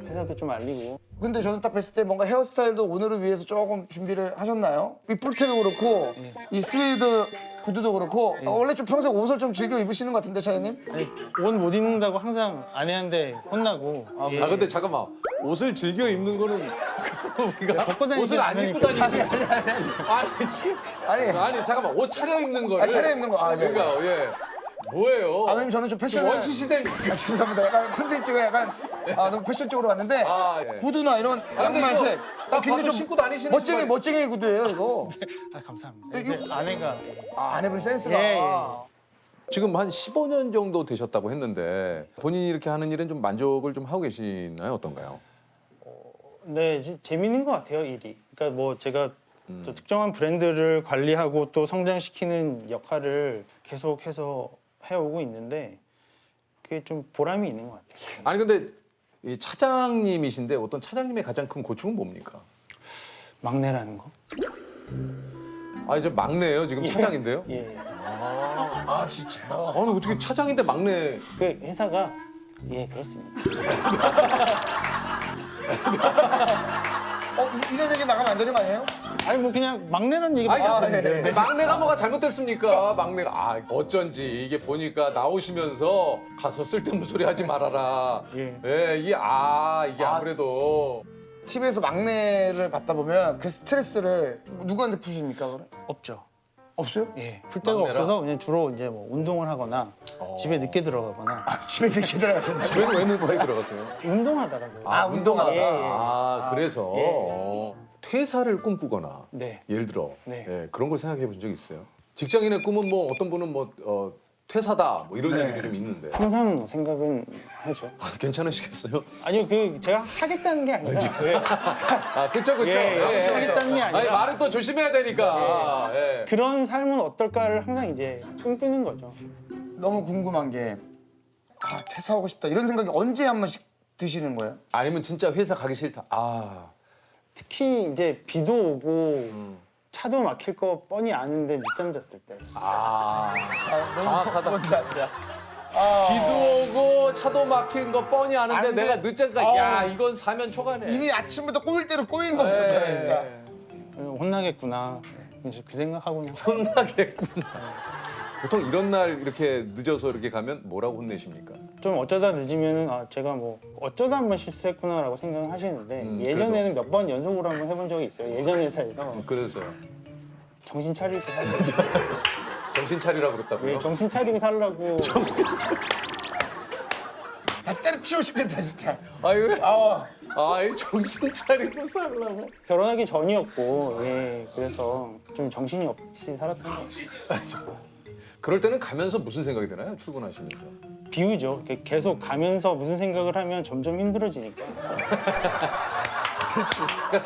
회사도 좀 알리고. 근데 저는 딱 뵀을 때 뭔가 헤어스타일도 오늘을 위해서 조금 준비를 하셨나요? 이 뿔테도 그렇고 이 스웨이드 구두도 그렇고 원래 좀 평소에 옷을 좀 즐겨 입으시는 것 같은데 차장님? 아니, 옷 못 입는다고 항상 아내한테 혼나고. 예. 아 근데 잠깐만 옷을 즐겨 입는 거는 우리가 벗고 다니지 옷을 안 입고 않으니까. 다니는 아니 잠깐만 옷 차려 입는 거를 차려 입는 거. 아, 네. 그러니까 예 뭐예요? 왜냐면 저는 좀 패션 원시 시대입니까? 죄송합니다. 약간 콘텐츠가 약간 너무 패션적으로 왔는데 예. 구두나 이런 근데 양말색 딱 봐도 신고 다니시는 신발이- 멋쟁이 구두예요 이거. 아, 감사합니다. 이제 아내가. 아내분 센스가. 예, 예. 지금 한 15년 정도 되셨다고 했는데 본인이 이렇게 하는 일은 좀 만족을 좀 하고 계시나요? 어떤가요? 네, 재밌는 것 같아요, 일이. 그러니까 뭐 제가 또 특정한 브랜드를 관리하고 또 성장시키는 역할을 계속해서 해오고 있는데 그게 좀 보람이 있는 것 같아요. 아니 근데 이 차장님이신데 어떤 차장님의 가장 큰 고충은 뭡니까? 막내라는 거. 아 이제 막내예요 지금 차장인데요? 예. 아 진짜요? 아니 어떻게 차장인데 막내? 그 회사가 예 그렇습니다. 이런 얘기 나가면 안 되는 거 아니에요? 아니 뭐 그냥 막내라는 얘기 아니, 많았는데. 막내가 뭐가 잘못됐습니까? 막내가 어쩐지 이게 보니까 나오시면서 가서 쓸데없는 소리 하지 말아라. 예. 이게 아무래도 TV에서 막내를 받다 보면 그 스트레스를 누구한테 푸십니까? 그럼? 없죠. 없어요? 예. 풀 데가 막내라? 없어서 그냥 주로 이제 뭐 운동을 하거나 집에 늦게 들어가거나 집에 이렇게 들어가셨나요? 집에는 왜 늦게 들어갔어요? 운동하다가 그래요. 운동하다. 예, 예. 그래서 퇴사를 꿈꾸거나 네. 예를 들어 네. 예, 그런 걸 생각해 본 적 있어요? 직장인의 꿈은 뭐 어떤 분은 퇴사다 뭐 이런 얘기도 좀 있는데 항상 생각은 하죠. 괜찮으시겠어요? 아니요, 그 제가 하겠다는 게 아니라 예. 그쵸 그쵸. 예, 하겠다는 게 아니라 아니 말은 또 조심해야 되니까. 예. 그런 삶은 어떨까를 항상 이제 꿈꾸는 거죠. 너무 궁금한 게 퇴사하고 싶다 이런 생각이 언제 한 번씩 드시는 거예요? 아니면 진짜 회사 가기 싫다. 특히 이제 비도 오고 차도 막힐 거 뻔히 아는데 늦잠 잤을 때. 정확하다. 뭔지 알죠? 비도 오고 차도 막힌 거 뻔히 아는데 아는데, 내가 늦잠까 야 이건 사면 초과네. 이미 아침부터 꼬일 대로 꼬인 거예요, 진짜. 혼나겠구나. 그 생각하고 그냥 혼나겠구나. 보통 이런 날 이렇게 늦어서 이렇게 가면 뭐라고 혼내십니까? 좀 어쩌다 늦으면은 제가 뭐 어쩌다 한 번 실수했구나라고 생각을 하시는데 예전에는 몇 번 연속으로 한번 해본 적이 있어요. 예전 회사에서 그래서요. 정신 차리고 정신 차리라고 그랬다고요? 정신 차리고 살라고. 때려치우고 싶겠다 진짜. 아유, 정신 차리고 살라고. 결혼하기 전이었고 그래서 좀 정신이 없이 살았던 것 같아요. 그럴 때는 가면서 무슨 생각이 드나요? 출근하시면서. 비우죠. 이렇게 계속 가면서 무슨 생각을 하면 점점 힘들어지니까. 그러니까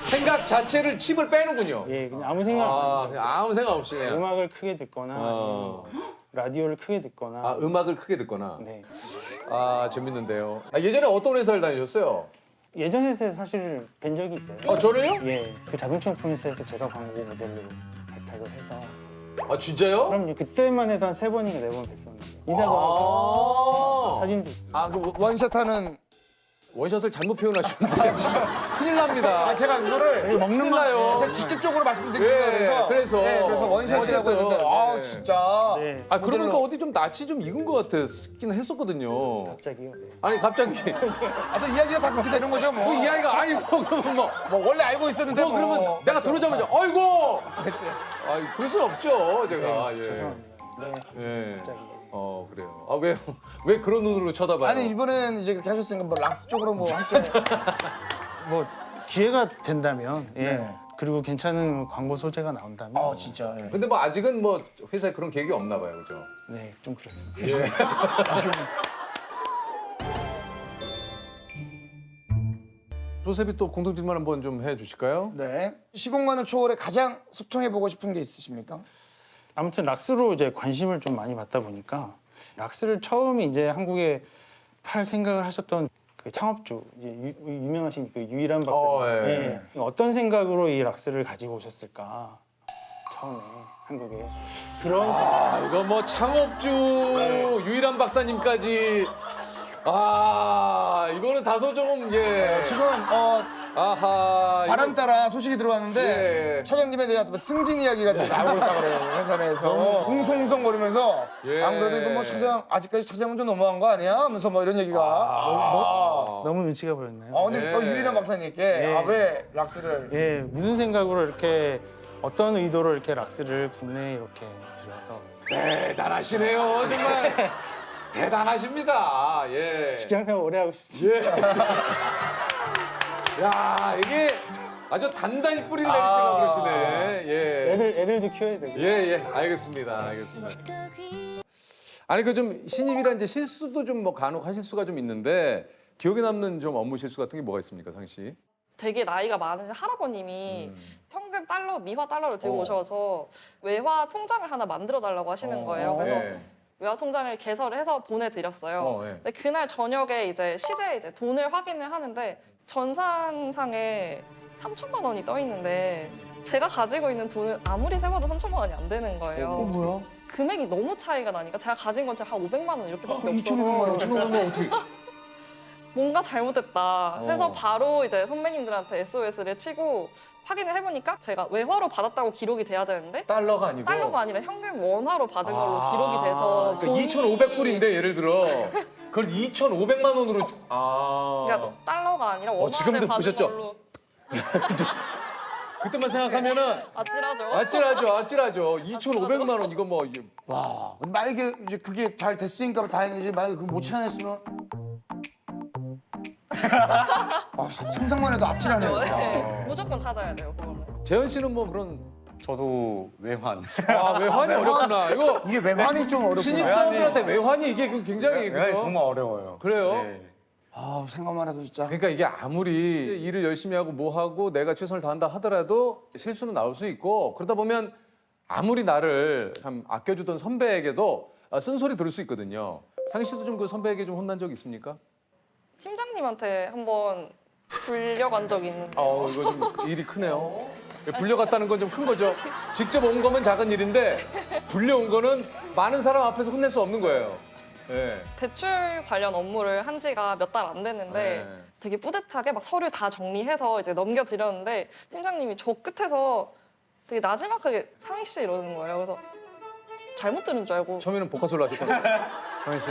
생각 자체를 칩을 빼는군요. 그냥 아무 생각 안 해요. 그냥 아무 생각 없이 그냥. 음악을 크게 듣거나 아니면 라디오를 크게 듣거나. 음악을 크게 듣거나. 네. 재밌는데요. 예전에 어떤 회사를 다니셨어요? 예전 회사에서 사실 뵌 적이 있어요. 저를요? 예. 그 자동차 용품 회사에서 제가 광고 모델로 발탁을 해서. 진짜요? 그럼요. 그때만 해도 한 3번인가 4번 뵀었는데. 인사도 하고 사진도 있고. 그 원샷 하는 원샷을 잘못 표현하셨는데 큰일 납니다. 제가 그거를 먹는 나요. 제가 직접적으로 말씀드릴게요. 그래서 그래서 원샷이라고 어쨌든, 했는데 진짜. 네. 그러니까 어디 좀 낯이 좀 익은 것 같았긴 했었거든요. 갑자기요. 네. 아니 갑자기 또 이야기가 다 그렇게 되는 거죠 뭐. 그 이야기가 그러면 뭐 원래 알고 있었는데 그러면 내가 들어오자마자 아이고. 그럴 순 없죠 제가. 예. 죄송합니다. 네. 갑자기. 그래요. 왜 그런 눈으로 쳐다봐요? 아니 이번엔 이제 그렇게 하셨으니까 뭐 락스 쪽으로 뭐 함께. 뭐 기회가 된다면 그리고 괜찮은 광고 소재가 나온다면 진짜. 근데 뭐 아직은 뭐 회사에 그런 계획이 없나 봐요, 그죠? 네, 좀 그렇습니다. 예. 조셉이 또 공통 질문 한번 좀 해주실까요? 네. 시공간을 초월해 가장 소통해보고 싶은 게 있으십니까? 아무튼 락스로 이제 관심을 좀 많이 받다 보니까 락스를 처음에 이제 한국에 팔 생각을 하셨던 그 창업주 이제 유명하신 그 유일한 박사님 어떤 생각으로 이 락스를 가지고 오셨을까? 처음에 한국에. 그런 아, 이거 뭐 창업주 유일한 박사님까지. 아, 이거는 다소 좀, 예. 지금 아하. 바람 따라 소식이 들어왔는데 예. 차장님에 대한 승진 이야기가 지금 나오고 있다 그래요. 회사 내에서 웅성웅성거리면서 예. 안 그래도 이거 뭐 차장 아직까지 차장은 좀 너무한 거 아니야? 하면서 뭐 이런 얘기가. 너무 눈치가 보였나요? 근데 예. 또 유일한 박사님께 예. 왜 락스를 예, 무슨 생각으로 이렇게 어떤 의도로 이렇게 락스를 국내에 이렇게 들여서 대단하시네요. 정말. 대단하십니다. 예. 직장생활 오래 하고 싶습니다. 예. 야, 이게 아주 단단히 뿌리를 내리시고 그러시네. 예. 애들도 키워야 되고. 예, 예. 알겠습니다. 아니, 그 좀 신입이란 이제 실수도 좀 뭐 간혹 하실 수가 좀 있는데 기억에 남는 좀 업무 실수 같은 게 뭐가 있습니까, 상희 씨? 되게 나이가 많으신 할아버님이 현금 달러, 미화 달러를 들고 오셔서 외화 통장을 하나 만들어 달라고 하시는 거예요. 그래서 예. 외화 통장을 개설을 해서 보내드렸어요. 예. 근데 그날 저녁에 이제 시제 이제 돈을 확인을 하는데 전산상에 3천만 원이 떠 있는데 제가 가지고 있는 돈은 아무리 세봐도 3천만 원이 안 되는 거예요. 뭐야? 금액이 너무 차이가 나니까 제가 가진 건 제가 한 500만 원 이렇게밖에 2,500만 원, 없어서 1,500만 원 어떻게? 뭔가 잘못됐다. 그래서 바로 이제 선배님들한테 SOS를 치고 확인을 해보니까 제가 외화로 받았다고 기록이 돼야 되는데 달러가 아니고. 달러가 아니라 현금 원화로 받은 걸로 기록이 돼서 그러니까 2,500불인데 예를 들어 그걸 2,500만 원으로. 아. 그러니까 달러가 아니라 원화를 지금도 받은 보셨죠? 걸로 그때만 생각하면은 아찔하죠. 아찔하죠. 2,500만 원 이거 뭐 이게 와. 근데 만약에 이제 그게 잘 됐으니까 다행이지. 만약에 그거 못 찾아냈으면. 상상만 해도 아찔하네요. 네. 무조건 찾아야 돼요. 그거는. 재현 씨는 뭐 그런 저도 외환. 아, 외환이 어렵구나. 이거 이게 외환이 좀 어렵구나. 신입사원들한테 외환이 이게 굉장히 외환이 그죠? 정말 어려워요. 그래요? 네. 생각만 해도 진짜. 그러니까 이게 아무리 일을 열심히 하고 뭐 하고 내가 최선을 다한다 하더라도 실수는 나올 수 있고 그러다 보면 아무리 나를 참 아껴주던 선배에게도 쓴소리 들을 수 있거든요. 상희 씨도 좀 그 선배에게 좀 혼난 적 있습니까? 팀장님한테 한번 불려간 적이 있는데 이거 좀 일이 크네요. 불려갔다는 건 좀 큰 거죠. 직접 온 거면 작은 일인데 불려온 거는 많은 사람 앞에서 혼낼 수 없는 거예요. 네. 대출 관련 업무를 한 지가 몇 달 안 됐는데 네. 되게 뿌듯하게 막 서류 다 정리해서 이제 넘겨드렸는데 팀장님이 저 끝에서 되게 나지막하게 상희 씨 이러는 거예요. 그래서 잘못 들은 줄 알고 처음에는 복화술로 하셨거든요. 상희 씨.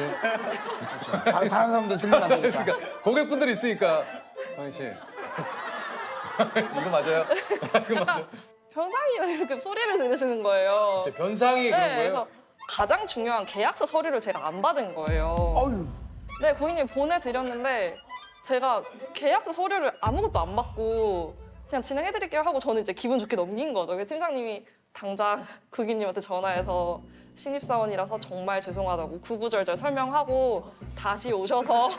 다른 사람도 들리면 안 되니까. 그러니까 고객분들이 있으니까 상희 씨. 이거 맞아요? 약간 변상이나 이렇게 소리를 들으시는 거예요. 변상이 그런 거예요? 그래서 가장 중요한 계약서 서류를 제가 안 받은 거예요. 어휴. 네, 고객님 보내드렸는데 제가 계약서 서류를 아무것도 안 받고 그냥 진행해드릴게요 하고 저는 이제 기분 좋게 넘긴 거죠. 그래서 팀장님이 당장 고객님한테 전화해서 신입사원이라서 정말 죄송하다고 구구절절 설명하고 다시 오셔서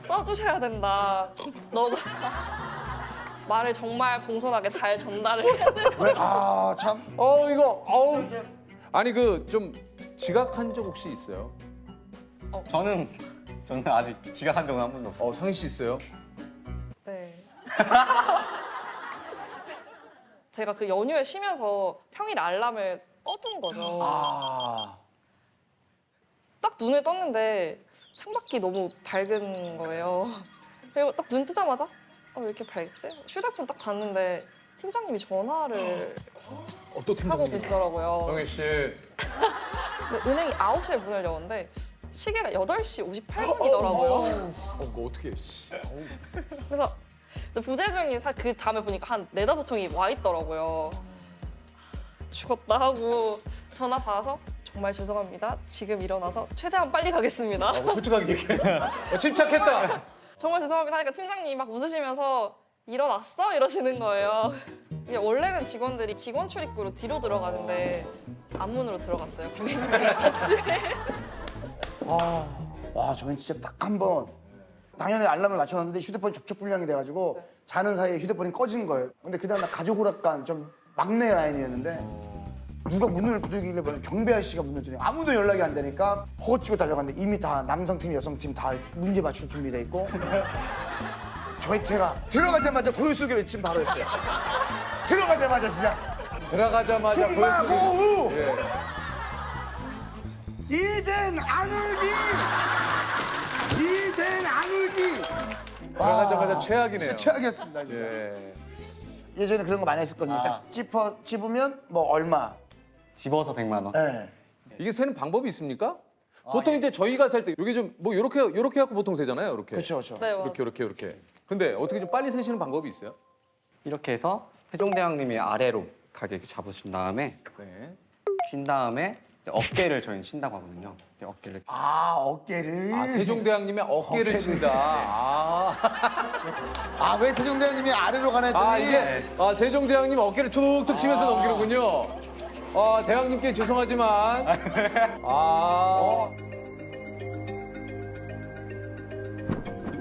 써주셔야 된다. 너가 말을 정말 공손하게 잘 전달을 해야 돼. 참. 아니 그 좀 지각한 적 혹시 있어요? 저는 아직 지각한 적은 한 번도 없어요. 상희 씨 있어요? 네. 제가 그 연휴에 쉬면서 평일 알람을 꺼둔 거죠. 딱 눈을 떴는데 창밖이 너무 밝은 거예요. 그리고 딱 눈 뜨자마자 왜 이렇게 밝지? 휴대폰 딱 봤는데 팀장님이 전화를 또 하고 팀장님. 계시더라고요. 상희 씨. 근데 은행이 9시에 문을 여는데 시계가 8시 58분이더라고요. 뭐 어떻게? 씨. 그래서 부재중이 그 다음에 보니까 한 4-5통이 와 있더라고요. 죽었다 하고 전화 받아서 정말 죄송합니다. 지금 일어나서 최대한 빨리 가겠습니다. 솔직하게 얘기해. 침착했다. 정말 죄송합니다 하니까 팀장님이 막 웃으시면서 일어났어? 이러시는 거예요. 이게 원래는 직원들이 직원 출입구로 뒤로 들어가는데 앞문으로 들어갔어요. 고객님이랑 같이. 와, 저는 진짜 딱 한 번 당연히 알람을 맞춰놨는데 휴대폰이 접촉 불량이 돼가지고 자는 사이에 휴대폰이 꺼진 거예요. 근데 그다음 나 가족 오락관 좀 막내 라인이었는데 누가 문을 두들기길래 경비 아저씨가 문을 두드리고 아무도 연락이 안 되니까 허거치고 달려갔는데 이미 다 남성팀, 여성팀 다 문제 맞출 준비돼 있고 제가 들어가자마자 고요 속에 외침 바로 했어요. 들어가자마자 진짜 들어가자마자 중마고우 예. 이젠 안 울기 이젠 안 울기 들어가자마자 최악이네요. 진짜 최악이었습니다 진짜. 예. 예전에 그런 거 많이 했었거든요. 딱 집으면 뭐 얼마. 집어서 100만 원. 네. 이게 세는 방법이 있습니까? 보통 이제 저희가 살 때 이게 좀 뭐 요렇게 갖고 보통 세잖아요. 이렇게. 그렇죠, 그렇죠. 네, 맞아요. 이렇게. 근데 어떻게 좀 빨리 세시는 방법이 있어요? 이렇게 해서 세종대왕님이 아래로 가게 이렇게 잡으신 다음에 네. 친 다음에 이제 어깨를 저희는 친다고 하거든요. 이렇게 어깨를. 아 어깨를. 아 세종대왕님의 어깨를 친다. 아 왜 세종대왕님이 아래로 가나 했더니. 아 이게 세종대왕님 어깨를 툭툭 치면서 넘기는군요. 대왕님께 죄송하지만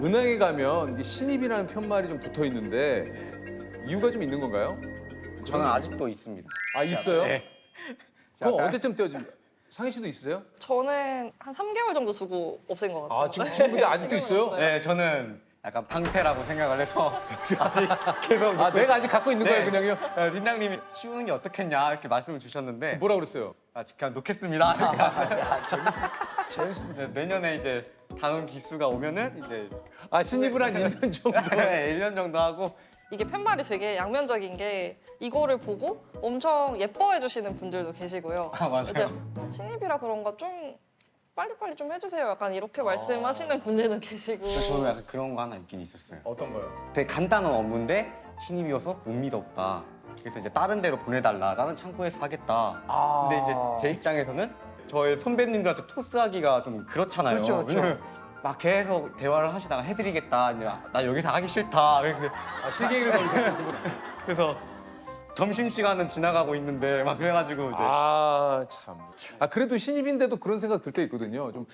은행에 가면 이게 신입이라는 편말이 좀 붙어 있는데 이유가 좀 있는 건가요? 저는 아직도 있습니다. 아 있어요? 네. 그럼 언제쯤 떼어집니까? 상희 씨도 있으세요? 저는 한 3개월 정도 두고 없앤 것 같아요. 아 지금 친구들 아직도 있어요? 네, 저는 약간 방패라고 생각을 해서 아직 계속. 아 내가 아직 갖고 있는 거예요 그냥요? 팀장님이 치우는 게 어떻겠냐 이렇게 말씀을 주셨는데 뭐라 그랬어요? 아직 그냥 놓겠습니다. 이렇게 재밌습니다. 네, 내년에 이제 다음 기수가 오면은 이제 아 신입을 한 2년 정도? 네, 1년 정도 하고. 이게 팻말이 되게 양면적인 게 이거를 보고 엄청 예뻐해 주시는 분들도 계시고요. 아, 맞아요. 이제 신입이라 그런가 좀 빨리빨리 좀 해주세요. 약간 이렇게 말씀하시는 분들도 계시고. 저는 약간 그런 거 하나 있긴 있었어요. 어떤 거요? 되게 간단한 업무인데 신입이어서 못 믿었다. 그래서 이제 다른 데로 보내달라. 다른 창구에서 하겠다. 근데 이제 제 입장에서는 저의 선배님들한테 토스하기가 좀 그렇잖아요. 그렇죠, 그렇죠. 왜냐면 막 계속 대화를 하시다가 해드리겠다. 나 여기서 하기 싫다. 시계를 걸으셨어요 그분? 그래서 점심시간은 지나가고 있는데 막 그래가지고 이제 참. 그래도 신입인데도 그런 생각 들 때 있거든요. 좀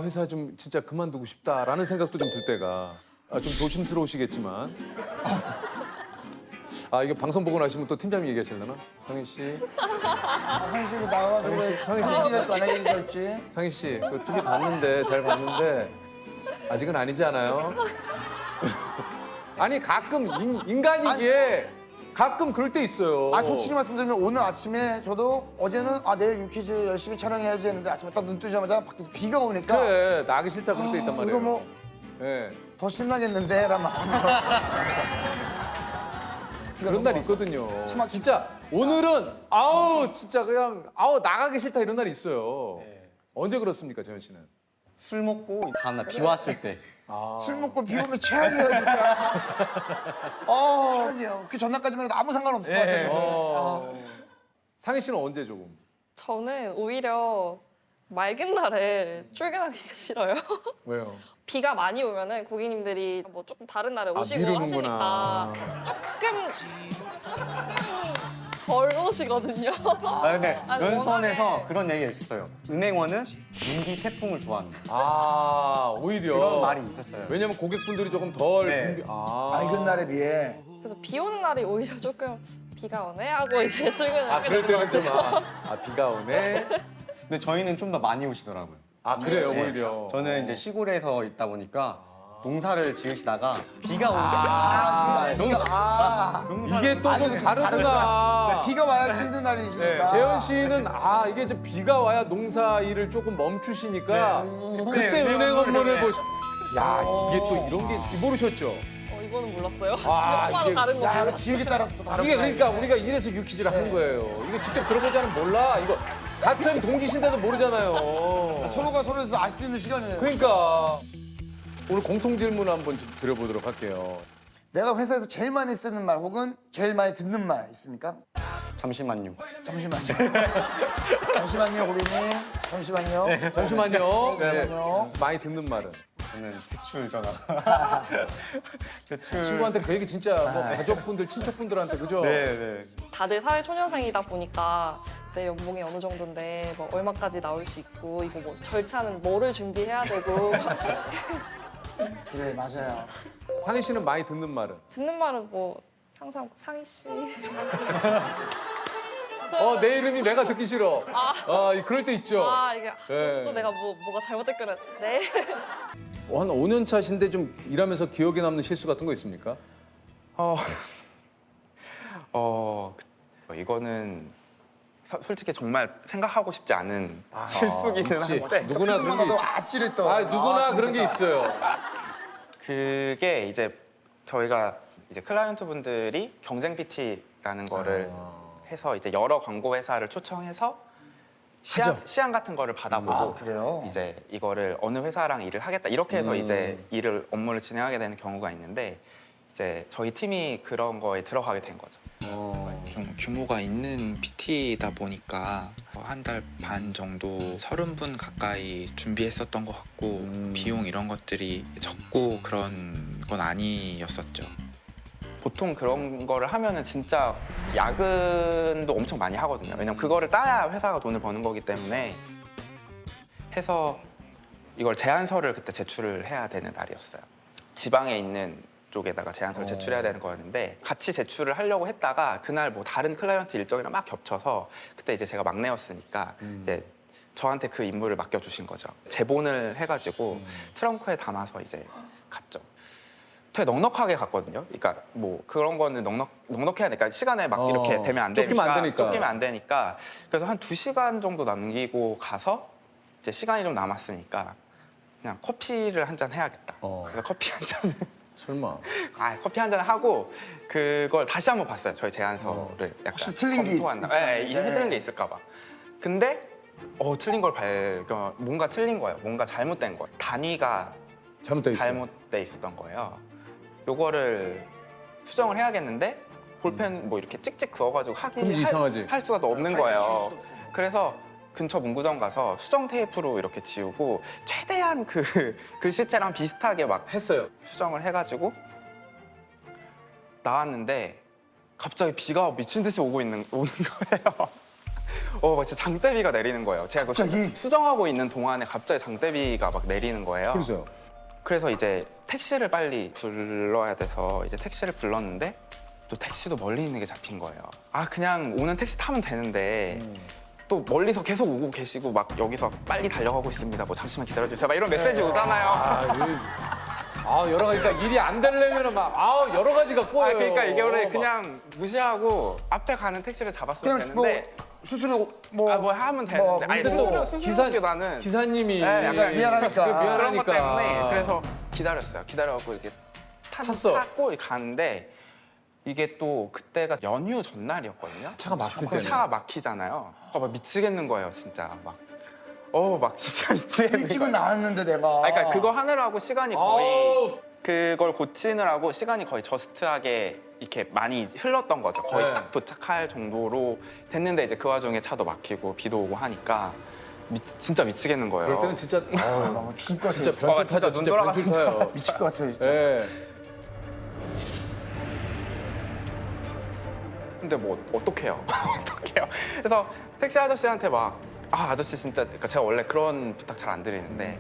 회사 좀 진짜 그만두고 싶다라는 생각도 좀 들 때가 좀 조심스러우시겠지만. 이거 방송 보고 나시면 또 팀장님 얘기하시려나? 상희 씨. 상희 씨도 나와가지고 상희 씨. 얘기가 또 안 하기가 있지. 상희 씨, 그 TV 봤는데 잘 봤는데 아직은 아니지 않아요? 아니 가끔 인간이기에 가끔 그럴 때 있어요. 솔직히 말씀드리면 오늘 아침에 저도 어제는 내일 유퀴즈 열심히 촬영해야지 했는데 아침에 딱 눈 뜨자마자 밖에서 비가 오니까 그래 나기 싫다 그럴 때 있단 말이에요. 이거 뭐 예. 더 신나겠는데? 라는 그런 날 있거든요. 참아. 진짜 오늘은 진짜 그냥 나가기 싫다 이런 날이 있어요. 언제 그렇습니까, 재현 씨는? 술 먹고 다음날 비 왔을 때 술 먹고 비 오면 최악이에요 진짜. 최악이에요. 그 전날까지만 해도 아무 상관없을 것 같아요. 상희 씨는 언제 조금? 저는 오히려 맑은 날에 출근하기가 싫어요. 왜요? 비가 많이 오면은 고객님들이 뭐 조금 다른 날에 오시고 미루는구나. 하시니까 조금 덜 오시거든요. 근데 아니, 연수원에서 워낙에- 그런 얘기가 있었어요. 은행원은 눈비 태풍을 좋아한다. 오히려 그런 말이 있었어요. 왜냐면 고객분들이 조금 덜 네. 맑은 날에 비해. 그래서 비 오는 날이 오히려 조금 비가 오네 하고 이제 출근을 하게 그럴 되는 때는 것 좀 비가 오네. 근데 저희는 좀 더 많이 오시더라고요. 그래요 네. 오히려. 저는 이제 시골에서 있다 보니까 농사를 지으시다가 비가 오시면 이게 또 좀 다르구나. 비가 와야 쉬는 날이시니까. 재현 씨는 이게 좀 비가 와야 농사 일을 조금 멈추시니까 그때 은행 은행 업무를 업무를 보시. 야 이게 또 이런 게 모르셨죠? 이거는 몰랐어요. 이게- 지역마다 다른 거 몰랐어요. 지역에 따라서 또 다른 이게 거야. 그러니까 우리가 이래서 유퀴즈를 하는 거예요. 이거 직접 들어보지 않으면 몰라. 이거 같은 동기신데도 모르잖아요. 서로가 서로에서 알 수 있는 시간이에요. 그러니까 오늘 공통 질문 한번 좀 드려보도록 할게요. 내가 회사에서 제일 많이 쓰는 말 혹은 제일 많이 듣는 말 있습니까? 잠시만요. 잠시만요. 잠시만요, 고객님. 잠시만요. 잠시만요. 잠시만요. 많이 듣는 말은 저는 대출 전화. 대출. 친구한테 그 얘기 진짜 뭐 가족분들, 친척분들한테 그죠? 네. 다들 사회초년생이다 보니까 내 연봉이 어느 정도인데 뭐 얼마까지 나올 수 있고 이거 뭐 절차는 뭐를 준비해야 되고 그래, 맞아요. 상희 씨는 많이 듣는 말은? 듣는 말은 뭐 항상 상희 씨 내 이름이 내가 듣기 싫어. 그럴 때 있죠. 이게 네. 또 내가 뭐가 잘못됐거나 네. 한 5년 차신데 좀 일하면서 기억에 남는 실수 같은 거 있습니까? 이거는 솔직히 정말 생각하고 싶지 않은 실수기는 있지. 한데 누구나 그런 게 있어. 아찔했던. 아, 누구나 그런 게 있어요. 그게 이제 저희가 이제 클라이언트 분들이 경쟁 PT라는 거를 해서 이제 여러 광고 회사를 초청해서 시안 같은 거를 받아보고 그래요? 이제 이거를 어느 회사랑 일을 하겠다 이렇게 해서 이제 업무를 진행하게 되는 경우가 있는데 이제 저희 팀이 그런 거에 들어가게 된 거죠. 좀 규모가 있는 PT다 보니까 한 달 반 정도 30분 가까이 준비했었던 것 같고 비용 이런 것들이 적고 그런 건 아니었었죠. 보통 그런 거를 하면은 진짜 야근도 엄청 많이 하거든요. 왜냐면 그거를 따야 회사가 돈을 버는 거기 때문에 해서 이걸 제안서를 그때 제출을 해야 되는 날이었어요. 지방에 있는 쪽에다가 제안서를 제출해야 되는 거였는데 같이 제출을 하려고 했다가 그날 뭐 다른 클라이언트 일정이랑 막 겹쳐서 그때 이제 제가 막내였으니까 이제 저한테 그 임무를 맡겨주신 거죠. 제본을 해가지고 트렁크에 담아서 이제 갔죠. 되게 넉넉하게 갔거든요. 그러니까 뭐 그런 거는 넉넉해야 되니까 시간에 막 이렇게 되면 안 되니까 쫓기면 안 되니까 그래서 한 2시간 정도 남기고 가서 이제 시간이 좀 남았으니까 그냥 커피를 한 잔 해야겠다. 그래서 커피 한 잔을 설마. 커피 한 잔 하고 그걸 다시 한번 봤어요. 저희 제안서를 약간 혹시 틀린 게 검토한 다음에. 네, 틀린 게 있을까 봐. 근데 틀린 걸 뭔가 틀린 거예요. 뭔가 잘못된 거예요. 단위가 잘못돼 있었던 거예요. 요거를 수정을 해야겠는데 볼펜 뭐 이렇게 찍찍 그어가지고 할 수가 또 없는 거예요. 그래서 근처 문구점 가서 수정 테이프로 이렇게 지우고 최대한 그 글씨체랑 비슷하게 막 했어요. 수정을 해가지고 나왔는데 갑자기 비가 미친 듯이 오는 거예요. 막 진짜 장대비가 내리는 거예요. 제가 갑자기? 수정하고 있는 동안에 갑자기 장대비가 막 내리는 거예요. 그래서요. 그래서 이제 택시를 빨리 불러야 돼서 이제 택시를 불렀는데 또 택시도 멀리 있는 게 잡힌 거예요. 그냥 오는 택시 타면 되는데 또 멀리서 계속 오고 계시고 막 여기서 빨리 달려가고 있습니다. 뭐 잠시만 기다려주세요. 막 이런 메시지 오잖아요. 여러 가지가 일이 안 되려면 막 여러 가지가 꼬여요. 그러니까 이게 원래 그냥 무시하고 앞에 가는 택시를 잡았어야 되는데 뭐 수수료 뭐 하면 되는데 근데 또 기사님이 약간 미안하니까. 그런 것 때문에 그래서 기다렸어요. 기다려갖고 이렇게 탔고 가는데 이게 또 그때가 연휴 전날이었거든요. 차가 막힐 때. 차가 막히잖아요. 막 미치겠는 거예요, 진짜 막. 막 진짜 미치겠는 일찍은 거예요. 나왔는데 내가. 그러니까 그거 하느라고 시간이 거의 그걸 고치느라고 시간이 거의 저스트하게 이렇게 많이 흘렀던 거죠. 거의 딱 도착할 정도로 됐는데 이제 그 와중에 차도 막히고 비도 오고 하니까 진짜 미치겠는 거예요. 그럴 때는 진짜 죽을 것 같아요. 진짜 변줄 타자, 눈 진짜 변줄 타요. 미칠 것 같아요, 진짜. 근데 뭐 어떡해요. 어떡해요. 그래서 택시 아저씨한테 막 아저씨 진짜 그러니까 제가 원래 그런 부탁 잘 안 드리는데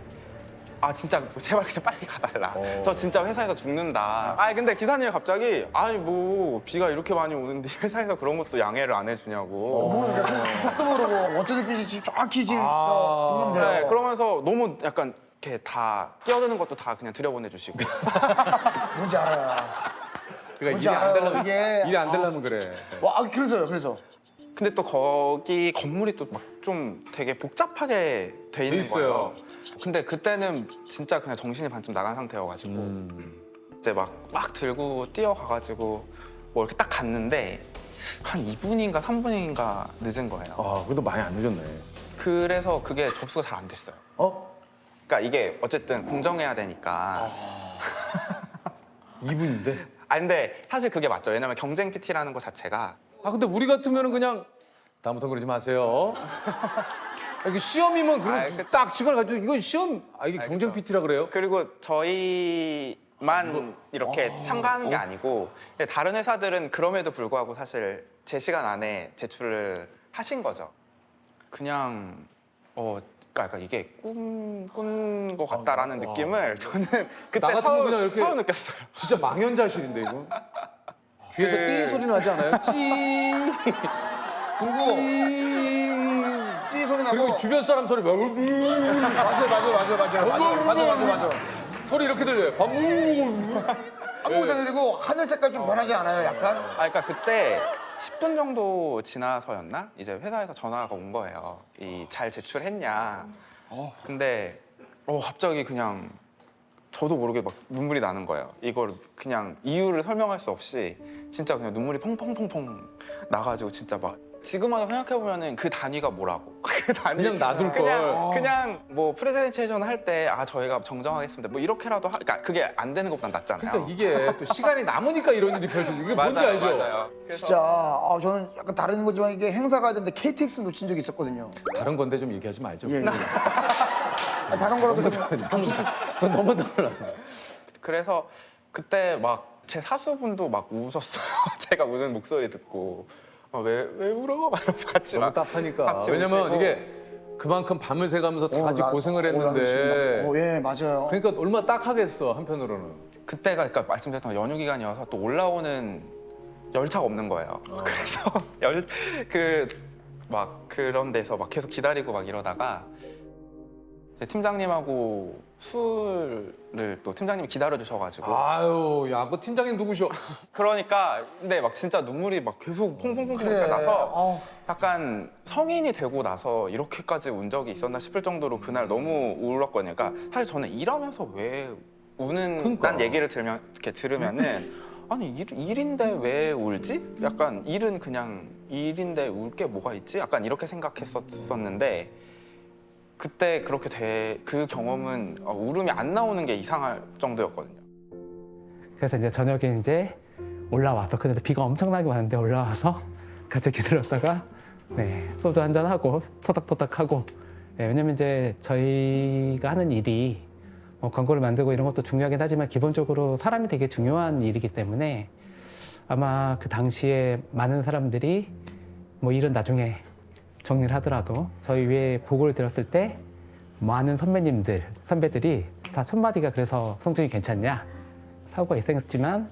진짜 제발 그냥 빨리 가달라. 저 진짜 회사에서 죽는다. 근데 기사님이 갑자기 뭐 비가 이렇게 많이 오는데 회사에서 그런 것도 양해를 안 해주냐고. 모르니까 속도 모르고 어떤 느낌인지 정확히 지금 듣는데요. 네, 그러면서 너무 약간 이렇게 다 끼어드는 것도 다 그냥 들여보내주시고. 뭔지 알아요. 그러니까 일이 안 이게 되려면 그래. 그래서. 근데 또 거기 건물이 또 막 좀 되게 복잡하게 돼 있는 거예요. 근데 그때는 진짜 그냥 정신이 반쯤 나간 상태여가지고 이제 막 들고 뛰어가가지고 뭐 이렇게 딱 갔는데 한 2분인가 3분인가 늦은 거예요. 그래도 많이 안 늦었네. 그래서 그게 접수가 잘 안 됐어요. 그러니까 이게 어쨌든 공정해야 되니까. 2분인데? 근데 사실 그게 맞죠. 왜냐면 경쟁 PT라는 거 자체가 근데 우리 같으면은 그냥 다음부터 그러지 마세요. 이게 시험이면 그럼 딱 시간을 가지고 이건 시험 이게 경쟁 PT라 그래요? 그리고 저희만 이렇게 참가하는 게 아니고 다른 회사들은 그럼에도 불구하고 사실 제 시간 안에 제출을 하신 거죠. 그냥 그러니까 이게 꾼 것 같다라는 느낌을 저는 그때 나 같으면 그냥 이렇게 처음 느꼈어요. 진짜 망연자실인데 이거. 귀에서 띠 소리 나지 않아요? 찌. 그리고 찌 소리 나고. 그리고 주변 사람 소리. 맞아. 소리 이렇게 들려요. 아무것도 느리고 하늘 색깔 좀 변하지 않아요, 약간? 그러니까 그때 10분 정도 지나서였나? 이제 회사에서 전화가 온 거예요. 이 잘 제출했냐. 근데 갑자기 그냥 저도 모르게 막 눈물이 나는 거예요. 이걸 그냥 이유를 설명할 수 없이 진짜 그냥 눈물이 펑펑펑펑 나가지고 진짜 막 지금 와서 생각해보면은 그 단위가 뭐라고. 그 단위. 그냥 놔둘 걸. 그냥 뭐 프레젠테이션 할 때 저희가 정정하겠습니다. 뭐 이렇게라도 그러니까 그게 안 되는 것보단 낫잖아요. 그러니까 이게 또 시간이 남으니까 이런 일이 펼쳐지고 이게 뭔지 알죠? 맞아요. 진짜 저는 약간 다른 거지만 이게 행사가 되는데 KTX 놓친 적이 있었거든요. 다른 건데 좀 얘기하지 말죠. 예. 다른 거라도 좀 그건 너무 달라. 그래서 그때 막 제 사수분도 막 우셨어요. 제가 우는 목소리 듣고 왜 울어? 막 이러면서 같이 너무 막 답하니까. 같이 왜냐면 우시고. 이게 그만큼 밤을 새가면서 다 같이 고생을 했는데. 예, 맞아요. 그러니까 얼마나 딱하겠어 한편으로는. 그때가 그러니까 말씀드렸던 연휴 기간이어서 또 올라오는 열차가 없는 거예요. 그래서 막 그런 데서 막 계속 기다리고 막 이러다가 이제 팀장님하고 술을 또 팀장님이 기다려 주셔가지고 아유, 야, 뭐 팀장님 누구셔? 그러니까 근데 막 진짜 눈물이 막 계속 퐁퐁퐁 이렇게 나서 약간 성인이 되고 나서 이렇게까지 운 적이 있었나 싶을 정도로 그날 너무 울었거든요. 그러니까 사실 저는 일하면서 왜 우는 그러니까. 난 얘기를 들으면은 아니 일인데 왜 울지? 약간 일은 그냥 일인데 울 게 뭐가 있지? 약간 이렇게 생각했었는데 그때 그렇게 그 경험은 울음이 안 나오는 게 이상할 정도였거든요. 그래서 이제 저녁에 이제 올라와서 근데 비가 엄청나게 왔는데 올라와서 같이 기다렸다가 소주 한잔 하고 토닥토닥 하고 왜냐면 이제 저희가 하는 일이 광고를 만들고 이런 것도 중요하긴 하지만 기본적으로 사람이 되게 중요한 일이기 때문에 아마 그 당시에 많은 사람들이 뭐 일은 나중에 정리를 하더라도 저희 위에 보고를 들었을 때 많은 선배들이 다 첫마디가 그래서 성준이 괜찮냐? 사고가 발생했지만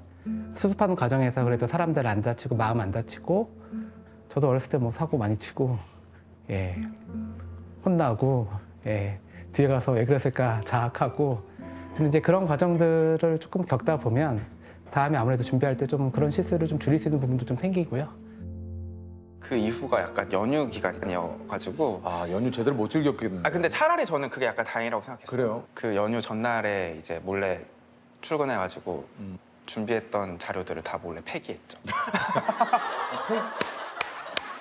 수습하는 과정에서 그래도 사람들 안 다치고 마음 안 다치고 저도 어렸을 때 뭐 사고 많이 치고 혼나고 뒤에 가서 왜 그랬을까 자학하고 근데 이제 그런 과정들을 조금 겪다 보면 다음에 아무래도 준비할 때 좀 그런 실수를 좀 줄일 수 있는 부분도 좀 생기고요. 그 이후가 약간 연휴 기간이어가지고 연휴 제대로 못 즐겼겠네. 근데 차라리 저는 그게 약간 다행이라고 생각했어요. 그래요? 그 연휴 전날에 이제 몰래 출근해가지고 준비했던 자료들을 다 몰래 폐기했죠.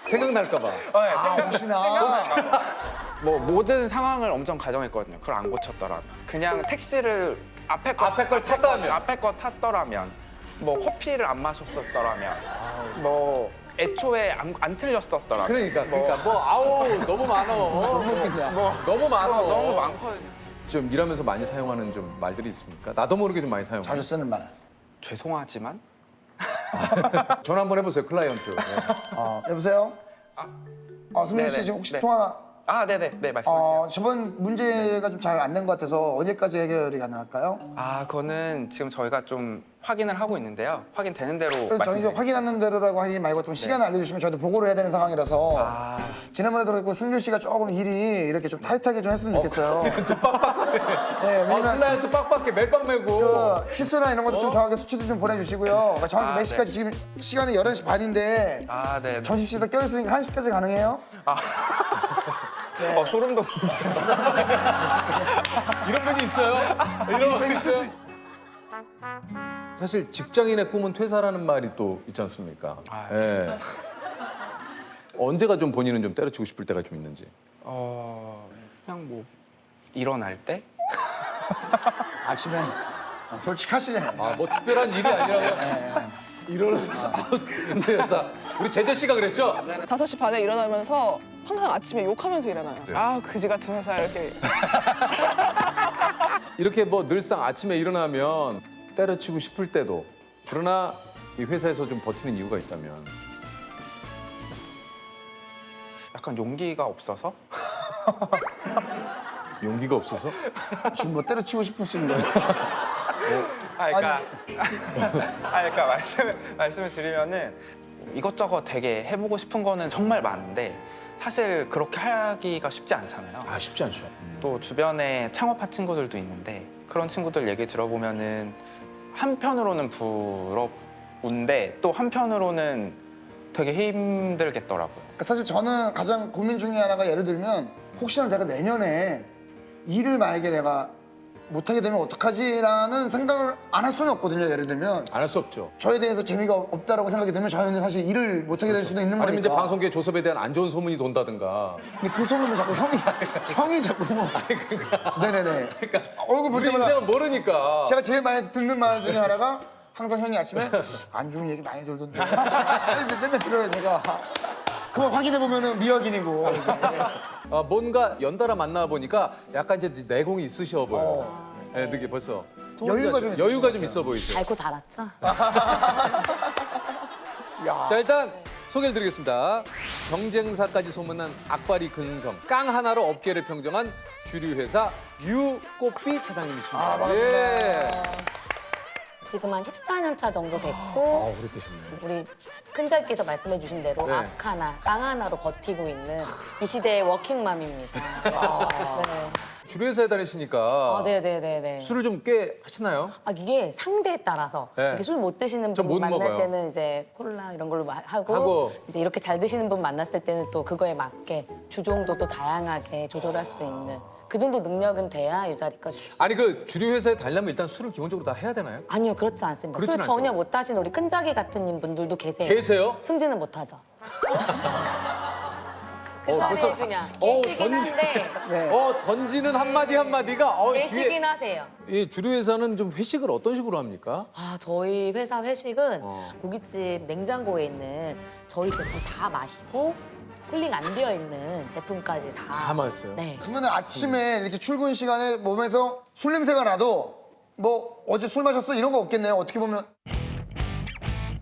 생각날까 봐. 혹시나. 뭐 모든 상황을 엄청 가정했거든요. 그걸 안 고쳤더라면 그냥 택시를 앞에 걸 탔더라면 뭐 커피를 안 마셨었더라면 뭐 애초에 안 틀렸었더라면 그러니까 너무 많어. 너무 많어. 너무 많거든요. 좀 일하면서 많이 사용하는 좀 말들이 있습니까? 나도 모르게 좀 많이 사용해. 자주 쓰는 말. 죄송하지만 전화 한번 해보세요, 클라이언트. 여보세요? 승민 씨 네네. 지금 혹시 네. 통화? 네네 말씀하세요. 저번 문제가 좀 잘 안 된 것 같아서 언제까지 해결이 가능할까요? 그거는 지금 저희가 좀 확인을 하고 있는데요. 확인되는 대로 저희 이제 말씀드릴게요. 확인하는 대로라고 하지 말고 좀 시간을 알려주시면 저희도 보고를 해야 되는 상황이라서 지난번에도 그렇고 승규 씨가 조금 일이 이렇게 좀 타이트하게 좀 했으면 좋겠어요. 클라이언트 빡빡해, 멜빵 메고. 치수나 이런 것도 좀 정확하게 수치도 좀 보내주시고요. 그러니까 정확히 몇 시까지 지금 시간이 11시 반인데 네. 점심시간 껴있으니까 1시까지 가능해요? 소름 돋는다. 이런 면이 있어요? 이런 면이 있어요? 사실 직장인의 꿈은 퇴사라는 말이 또 있지 않습니까? 예. 언제가 좀 본인은 좀 때려치고 싶을 때가 좀 있는지. 그냥 뭐 일어날 때? 아침에 솔직하시네. 뭐 특별한 일이 아니라고. 일어나서 회사. 우리 제재 씨가 그랬죠? 5시 반에 일어나면서 항상 아침에 욕하면서 일어나요. 그지 같은 회사 이렇게. 이렇게 뭐 늘상 아침에 일어나면 때려치고 싶을 때도 그러나 이 회사에서 좀 버티는 이유가 있다면 약간 용기가 없어서? 용기가 없어서? 지금 뭐 때려치고 싶으신 거예요? 그러니까 말씀을 드리면은 이것저것 되게 해보고 싶은 거는 정말 많은데 사실 그렇게 하기가 쉽지 않잖아요. 쉽지 않죠. 또 주변에 창업한 친구들도 있는데 그런 친구들 얘기 들어보면은 한편으로는 부럽운데 또 한편으로는 되게 힘들겠더라고요. 그러니까 사실 저는 가장 고민 중에 하나가 예를 들면 혹시나 내가 내년에 일을 만약에 내가 못하게 되면 어떡하지라는 생각을 안 할 수는 없거든요. 예를 들면 안 할 수 없죠. 저에 대해서 재미가 없다라고 생각이 되면 저희는 사실 일을 못하게 될 수도 있는 거니까. 아니면 이제 방송계 조섭에 대한 안 좋은 소문이 돈다든가. 근데 그 소문을 자꾸 형이 자꾸 뭐. 네네네. 얼굴 볼 우리 때마다 인생은 모르니까. 제가 제일 많이 듣는 말 중에 하나가 항상 형이 아침에 안 좋은 얘기 많이 들던데. 맨날 들어요 제가. 그걸 확인해 보면은 미확인이고. 뭔가 연달아 만나 보니까 약간 이제 내공이 있으셔 보여. 네, 느낌 벌써. 여유가 좀 있어 보이죠. 달고 달았죠? 자, 일단 소개를 드리겠습니다. 경쟁사까지 소문난 악바리 근성, 깡 하나로 업계를 평정한 주류회사 유꽃비 차장님이십니다. 반갑습니다. 지금 한 14년 차 정도 됐고 오래되셨네요. 우리 큰자께서 말씀해 주신 대로 네. 악 하나, 땅 하나로 버티고 있는 이 시대의 워킹맘입니다. 네. 주류회사에 다니시니까 네네네네. 술을 좀 꽤 하시나요? 이게 상대에 따라서 네. 이렇게 술 못 드시는 전 분 못 만날 먹어요. 때는 이제 콜라 이런 걸로 하고 하고. 이제 이렇게 잘 드시는 분 만났을 때는 또 그거에 맞게 주종도 또 다양하게 조절할 수 있는 그 정도 능력은 돼야 이 자리까지. 아니 그 주류회사에 다니려면 일단 술을 기본적으로 다 해야 되나요? 아니요, 그렇지 않습니다. 술 그렇진 전혀 않죠. 못 하시는 우리 큰자기 같은 분들도 계세요. 계세요? 승진은 못 하죠. 그 벌써- 자리에 그냥 계시긴 한데 던지는 한마디 한마디가 계시긴 하세요. 이 주류회사는 좀 회식을 어떤 식으로 합니까? 저희 회사 회식은 고깃집 냉장고에 있는 저희 제품 다 마시고 쿨링 안 되어 있는 제품까지 다 마셨어요? 네. 그러면 아침에 이렇게 출근 시간에 몸에서 술 냄새가 나도 뭐 어제 술 마셨어 이런 거 없겠네요. 어떻게 보면.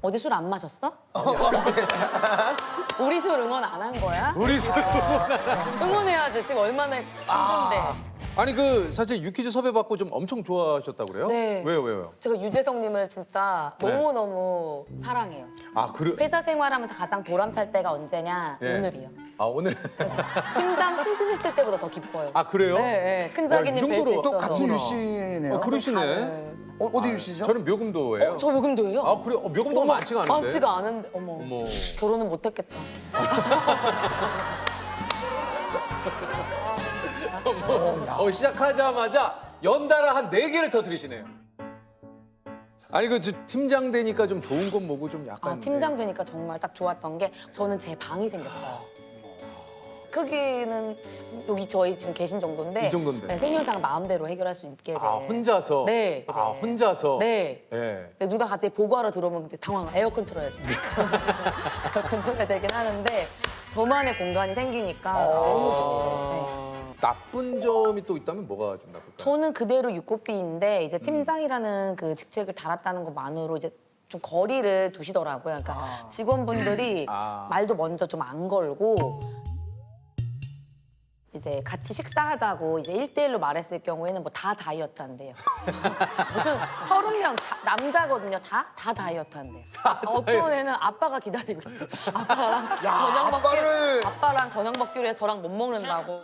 어제 술 안 마셨어? 우리 술 응원 안 한 거야? 우리 술 응원해야지. 지금 얼마나 힘든데. 아니 그 사실 유퀴즈 섭외 받고 좀 엄청 좋아하셨다고 그래요? 네. 왜요? 제가 유재석님을 진짜 네. 너무너무 사랑해요. 그래? 회사 생활하면서 가장 보람찰 때가 언제냐? 예. 오늘이요. 오늘. 팀장 승진했을 때보다 더 기뻐요. 그래요? 네. 큰 자기님 뵐 수 있어서. 또 같은 유씨네요. 그러시네. 어디 유씨죠? 저는 묘금도예요. 저 묘금도예요? 그래요? 묘금도가 많지가 않은데. 많지가 않은데. 어머. 결혼은 못했겠다. 시작하자마자 연달아 한 4개를 터뜨리시네요. 아니 그 팀장 되니까 좀 좋은 건 뭐고 좀 약간 팀장 되니까 정말 딱 좋았던 게 저는 제 방이 생겼어요. 크기는 여기 저희 지금 계신 정도인데 이 정도인데. 네, 생명상 마음대로 해결할 수 있게 돼. 혼자서? 네. 혼자서? 네. 예. 근데 누가 갑자기 보고하러 들어오면 근데 당황. 에어컨 틀어야지. 에어컨 틀어야 되긴 하는데 저만의 공간이 생기니까 너무 좋죠. 네. 나쁜 점이 또 있다면 뭐가 좀 나쁠까요? 저는 그대로 유꽃비인데 이제 팀장이라는 그 직책을 달았다는 것만으로 이제 좀 거리를 두시더라고요. 그러니까 직원분들이 말도 먼저 좀 안 걸고 이제 같이 식사하자고 이제 1대1로 말했을 경우에는 뭐 다 다이어트 한대요. 무슨 30명 남자거든요. 다 다이어트 한대요. 어떤 애는 아빠가 기다리고 있대요. 아빠랑 저녁 먹기로 아빠랑 저녁 먹기로 해서 저랑 못 먹는다고.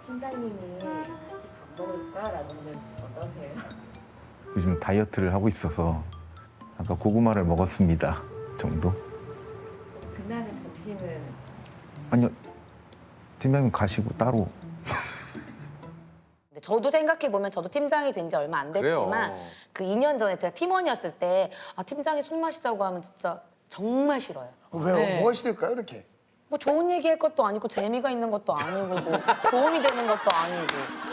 팀장님이 같이 밥 먹을까라고는 어떠세요? 요즘 다이어트를 하고 있어서 아까 고구마를 먹었습니다 정도? 그날의 점심은 아니요 팀장님 가시고 따로. 근데 저도 생각해 보면 저도 팀장이 된 지 얼마 안 됐지만 그래요. 그 2년 전에 제가 팀원이었을 때 팀장이 술 마시자고 하면 진짜 정말 싫어요. 왜요? 네. 뭐가 싫을까요 이렇게? 뭐 좋은 얘기 할 것도 아니고 재미가 있는 것도 아니고 뭐 도움이 되는 것도 아니고.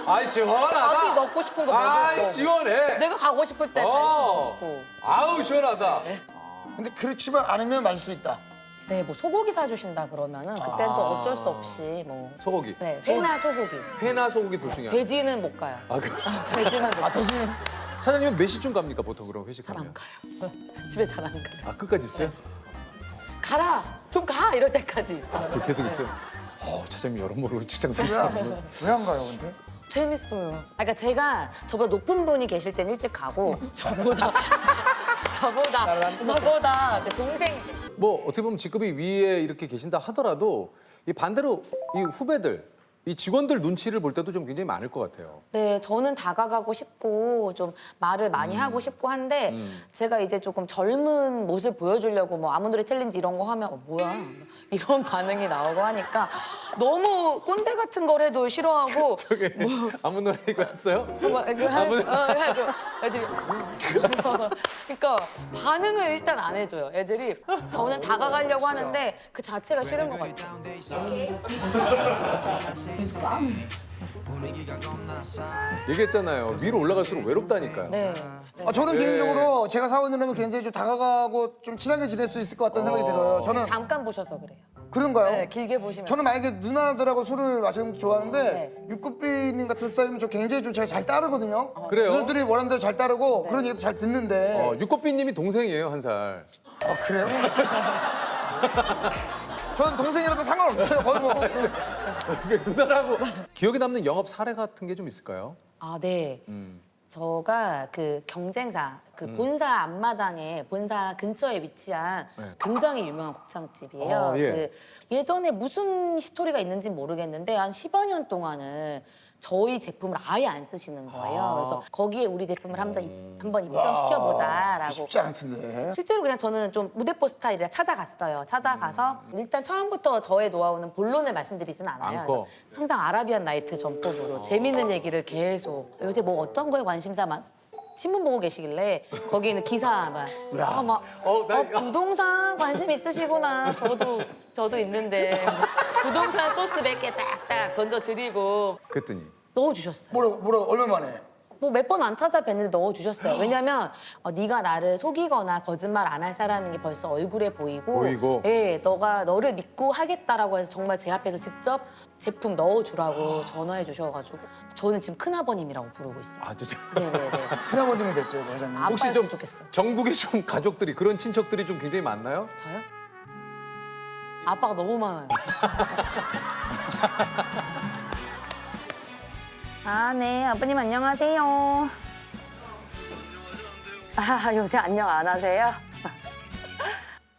아이 시원하다. 자기 먹고 싶은 거 먹을 아이, 거고. 시원해. 내가 가고 싶을 때 갈 수도 없고. 아우 시원하다. 근데 그렇지만 않으면 마실 수 있다. 네, 뭐 소고기 사주신다 그러면은 그때는 또 어쩔 수 없이 뭐. 소고기. 네, 회나 소고기. 회나 소고기 둘 중에 하나. 돼지는 못 가요. 돼지는 못 가요. 돼지는. 차장님은 몇 시쯤 갑니까 보통 그럼 회식하면? 잘 안 가요. 집에 잘 안 가요. 끝까지 있어요? 가라, 좀 가 이럴 때까지 있어요. 계속 있어요? 차장님 여러모로 직장 생활. 왜 안 가요 근데? 재밌어요. 그러니까 제가 저보다 높은 분이 계실 땐 일찍 가고 저보다 제 동생. 뭐 어떻게 보면 직급이 위에 이렇게 계신다 하더라도 이 반대로 이 후배들 이 직원들 눈치를 볼 때도 좀 굉장히 많을 것 같아요. 네, 저는 다가가고 싶고 좀 말을 많이 하고 싶고 한데 제가 이제 조금 젊은 모습 보여주려고 뭐 아무 노래 챌린지 이런 거 하면 뭐야 이런 반응이 나오고 하니까 너무 꼰대 같은 걸 해도 싫어하고 저게 아무 노래 이거 했어요? 해도 애들이 그러니까 반응을 일단 안 해줘요. 애들이 저는 다가가려고 하는데 그 자체가 싫은 것 같아요. 얘기했잖아요. 위로 올라갈수록 외롭다니까요. 네. 저는 네. 개인적으로 제가 사원이라면 굉장히 좀 다가가고 좀 친하게 지낼 수 있을 것 같다는 생각이 들어요. 지금 저는 잠깐 보셔서 그래요. 그런가요? 네, 길게 보시면. 저는 만약에 누나들하고 술을 마시는 것도 좋아하는데 육구비님 같은 스타일이면 저 굉장히 좀 제가 잘 따르거든요. 그래요? 누나들이 원하는 대로 잘 따르고 그런 얘기도 잘 듣는데. 육고삐님이 동생이에요, 1살. 그래요? 저는 동생이라도 상관없어요. 거의 뭐. 누나라고. 기억에 남는 영업 사례 같은 게 좀 있을까요? 아, 네. 저가 그 경쟁사, 그 본사 앞마당에 본사 근처에 위치한 네. 굉장히 유명한 곱창집이에요. 예. 그 예전에 무슨 스토리가 있는지 모르겠는데 한 10여 년 동안은 저희 제품을 아예 안 쓰시는 거예요. 그래서 거기에 우리 제품을 한번 입점시켜보자라고. 쉽지 않을 텐데. 실제로 그냥 저는 좀 무대포 스타일이라 찾아갔어요. 찾아가서 일단 처음부터 저의 노하우는 본론을 말씀드리진 않아요. 않고. 그래서 항상 아라비안 나이트 전법으로 재밌는 얘기를 계속 요새 뭐 어떤 거에 관심사 신문 보고 계시길래 거기 있는 기사 부동산 관심 있으시구나. 저도 있는데 부동산 소스 몇 개 딱딱 던져드리고 그랬더니 넣어주셨어요. 뭐라고 얼마 만에? 뭐 몇 번 안 찾아뵀는데 넣어주셨어요. 왜냐면 네가 나를 속이거나 거짓말 안 할 사람인 게 벌써 얼굴에 보이고 예, 너를 믿고 하겠다라고 해서 정말 제 앞에서 직접 제품 넣어주라고 전화해 주셔가지고 저는 지금 큰아버님이라고 부르고 있어요. 아, 진짜? 네네네. 큰아버님이 됐어요, 회장님. 혹시 좀 좋겠어요. 전국에 좀 가족들이, 그런 친척들이 좀 굉장히 많나요? 저요? 아빠가 너무 많아요. 아, 네. 아버님 안녕하세요. 아, 요새 안녕 안 하세요?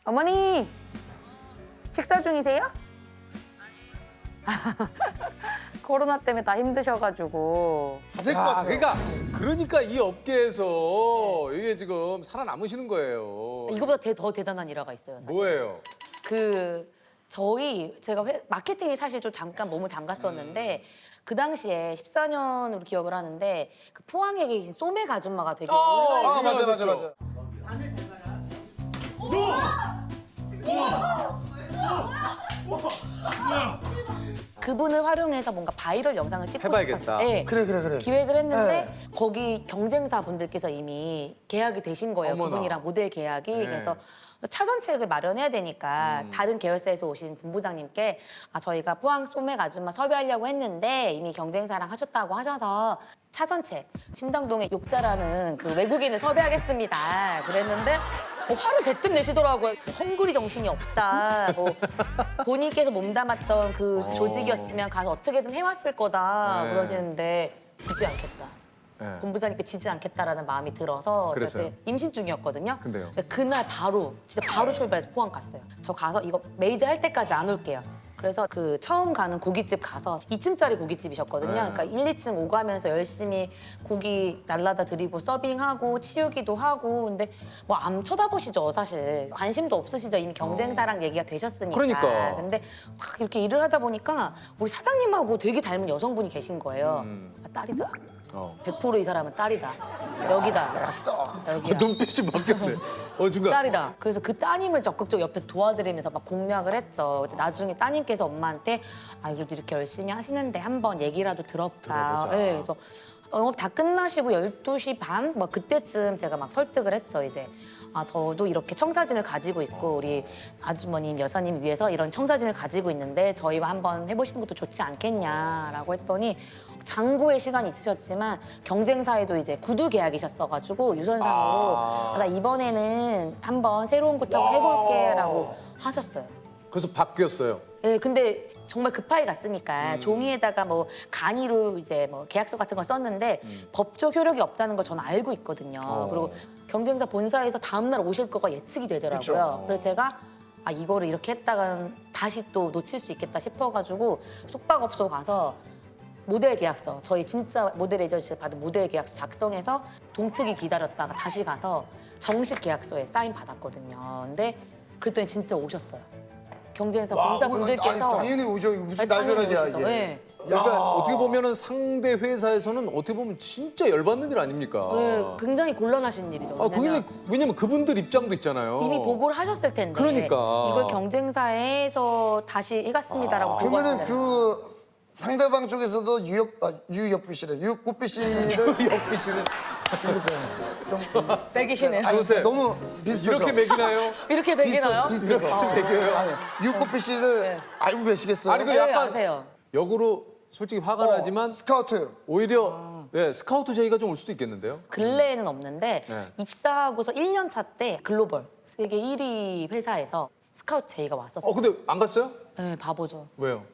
어머니, 식사 중이세요? 코로나 때문에 다 힘드셔가지고. 그러니까 이 업계에서 이게 지금 살아남으시는 거예요. 이거보다 더 대단한 일화가 있어요, 사실. 뭐예요? 제가 마케팅에 사실 좀 잠깐 몸을 담갔었는데 그 당시에 14년으로 기억을 하는데 그 포항에 계신 소맥 아줌마가 되게 맞아. 그분을 활용해서 뭔가 바이럴 영상을 찍고 해봐야겠다. 싶었어요. 네. 그래. 기획을 했는데 네. 거기 경쟁사 분들께서 이미 계약이 되신 거예요. 어머나. 그분이랑 모델 계약이. 네. 그래서 차선책을 마련해야 되니까 다른 계열사에서 오신 본부장님께 저희가 포항 소맥 아줌마 섭외하려고 했는데 이미 경쟁사랑 하셨다고 하셔서 차선책 신당동의 욕자라는 그 외국인을 섭외하겠습니다. 그랬는데 화를 대뜸 내시더라고요. 헝그리 정신이 없다. 본인께서 몸담았던 그 조직이었으면 가서 어떻게든 해왔을 거다. 네. 그러시는데 지지 않겠다. 네. 본부장님께 지지 않겠다라는 마음이 들어서 제가 그랬어요? 그때 임신 중이었거든요. 근데요? 그날 진짜 바로 출발해서 포항 갔어요. 저 가서 이거 메이드 할 때까지 안 올게요. 그래서 그 처음 가는 고깃집 가서 2층짜리 고깃집이셨거든요. 네. 그러니까 1, 2층 오가면서 열심히 고기 날라다 드리고 서빙하고 치우기도 하고 근데 뭐 안 쳐다보시죠, 사실. 관심도 없으시죠. 이미 경쟁사랑 얘기가 되셨으니까. 그러니까. 근데 막 이렇게 일을 하다 보니까 우리 사장님하고 되게 닮은 여성분이 계신 거예요. 딸이다. 100% 이 사람은 딸이다. 여기다. 여기야. 눈빛이 바뀌었네. 중간. 딸이다. 그래서 그 따님을 적극적으로 옆에서 도와드리면서 막 공략을 했죠. 근데 나중에 따님께서 엄마한테 그래도 이렇게 열심히 하시는데 한번 얘기라도 들어보자. 네, 그래서 영업 다 끝나시고 12시 반? 뭐 그때쯤 제가 막 설득을 했죠, 이제. 저도 이렇게 청사진을 가지고 있고 우리 아주머님, 여사님 위해서 이런 청사진을 가지고 있는데 저희와 한번 해보시는 것도 좋지 않겠냐라고 했더니 장고의 시간이 있으셨지만 경쟁사에도 이제 구두 계약이셨어가지고 유선상으로 나 이번에는 한번 새로운 곳하고 해볼게라고 하셨어요. 그래서 바뀌었어요. 네, 근데 정말 급하게 갔으니까 종이에다가 뭐 간이로 이제 뭐 계약서 같은 걸 썼는데 법적 효력이 없다는 걸 저는 알고 있거든요. 그리고 경쟁사 본사에서 다음 날 오실 거가 예측이 되더라고요. 그쵸. 그래서 제가 아 이거를 이렇게 했다간 다시 또 놓칠 수 있겠다 싶어가지고 숙박업소 가서 모델 계약서, 저희 진짜 모델 에이전시에서 받은 모델 계약서 작성해서 동특이 기다렸다가 다시 가서 정식 계약서에 사인 받았거든요. 근데 그랬더니 진짜 오셨어요. 경쟁사 본사 분들께서 당연히 오죠. 이거 무슨 당연히 날벼락이야 오시죠. 이게. 네. 그러니까 어떻게 보면은 상대 회사에서는 어떻게 보면 진짜 열받는 일 아닙니까? 네, 굉장히 곤란하신 일이죠. 아, 왜냐면 그분들 입장도 있잖아요. 이미 보고를 하셨을 텐데 그러니까. 이걸 경쟁사에서 다시 해갔습니다라고 그러면은 보고하잖아요. 그 상대방 쪽에서도 유역비 씨래. 유국비 씨를 유역비 씨는 매기시네요. 아니, 너무 비슷해서. 이렇게 매기나요? 이렇게 매기나요? 비슷해서. 이렇게 매겨요? 아니, 유국비 씨를 알고 계시겠어요? 아니 그 네, 약간 아세요. 역으로 솔직히 화가 나지만 스카우트. 오히려 예, 스카우트 제의가 좀 올 수도 있겠는데요. 근래에는 없는데 네. 입사하고서 1년 차 때 글로벌 세계 1위 회사에서 스카우트 제의가 왔었어요. 근데 안 갔어요? 네, 바보죠. 왜요?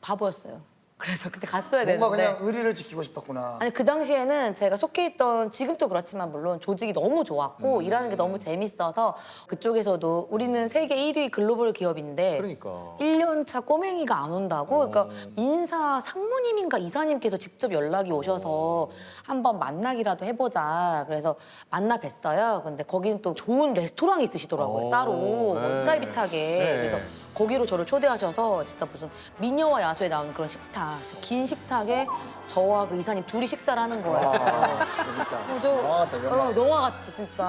바보였어요. 그래서 그때 갔어야 뭔가 되는데 그냥 의리를 지키고 싶었구나. 아니 그 당시에는 제가 속해 있던 지금도 그렇지만 물론 조직이 너무 좋았고 일하는 게 너무 재밌어서 그쪽에서도 우리는 세계 1위 글로벌 기업인데 그러니까 1년 차 꼬맹이가 안 온다고 그러니까 인사 상무님인가 이사님께서 직접 연락이 오셔서 한번 만나기라도 해보자 그래서 만나 뵀어요. 근데 거기는 또 좋은 레스토랑이 있으시더라고요. 따로 네. 프라이빗하게 네. 그래서 거기로 저를 초대하셔서 진짜 무슨 미녀와 야수에 나오는 그런 식탁, 진짜 긴 식탁에 저와 그 이사님 둘이 식사를 하는 거예요. 영화 같다, 영화. 영화 같지 진짜.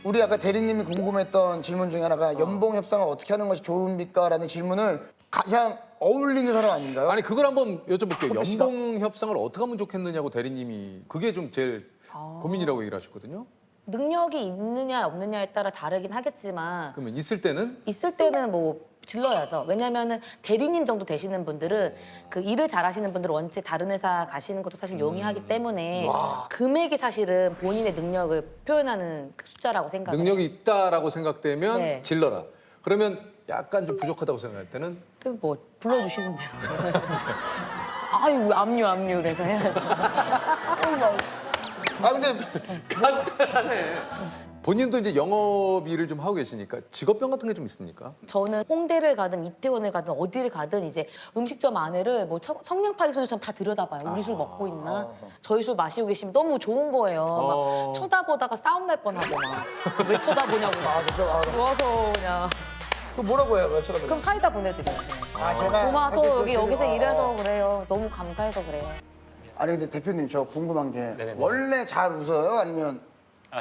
우리 아까 대리님이 궁금했던 질문 중에 하나가 연봉 협상을 어떻게 하는 것이 좋습니까?라는 질문을 가장 어울리는 사람 아닌가요? 아니 그걸 한번 여쭤볼게요. 선배 씨가. 연봉 협상을 어떻게 하면 좋겠느냐고 대리님이 그게 좀 제일 고민이라고 얘기를 하셨거든요. 능력이 있느냐 없느냐에 따라 다르긴 하겠지만 그러면 있을 때는 있을 때는 뭐 질러야죠. 왜냐면은 대리님 정도 되시는 분들은 그 일을 잘하시는 분들은 원체 다른 회사 가시는 것도 사실 용이하기 때문에 금액이 사실은 본인의 능력을 표현하는 그 숫자라고 생각해요. 능력이 있다라고 생각되면 네. 질러라. 그러면 약간 좀 부족하다고 생각할 때는 뭐 불러주시면 돼요. 아유 압류 그래서 해야죠. 아 근데 간단하네. 본인도 이제 영업일을 좀 하고 계시니까 직업병 같은 게 좀 있습니까? 저는 홍대를 가든 이태원을 가든 어디를 가든 이제 음식점 안에를 뭐 성냥팔이 소녀처럼 다 들여다봐요. 우리 술 먹고 있나? 저희 술 마시고 계시면 너무 좋은 거예요. 막 쳐다보다가 싸움 날 뻔하고 막 왜 쳐다보냐고 막 좋아서 그냥 그 뭐라고 해요? 왜 쳐다보냐? 그럼 사이다 보내드려요. 아 제가 고마워 사실 저 그 여기 질문- 여기서 일해서 그래요. 너무 감사해서 그래요. 아니 근데 대표님 저 궁금한 게 네네네. 원래 잘 웃어요? 아니면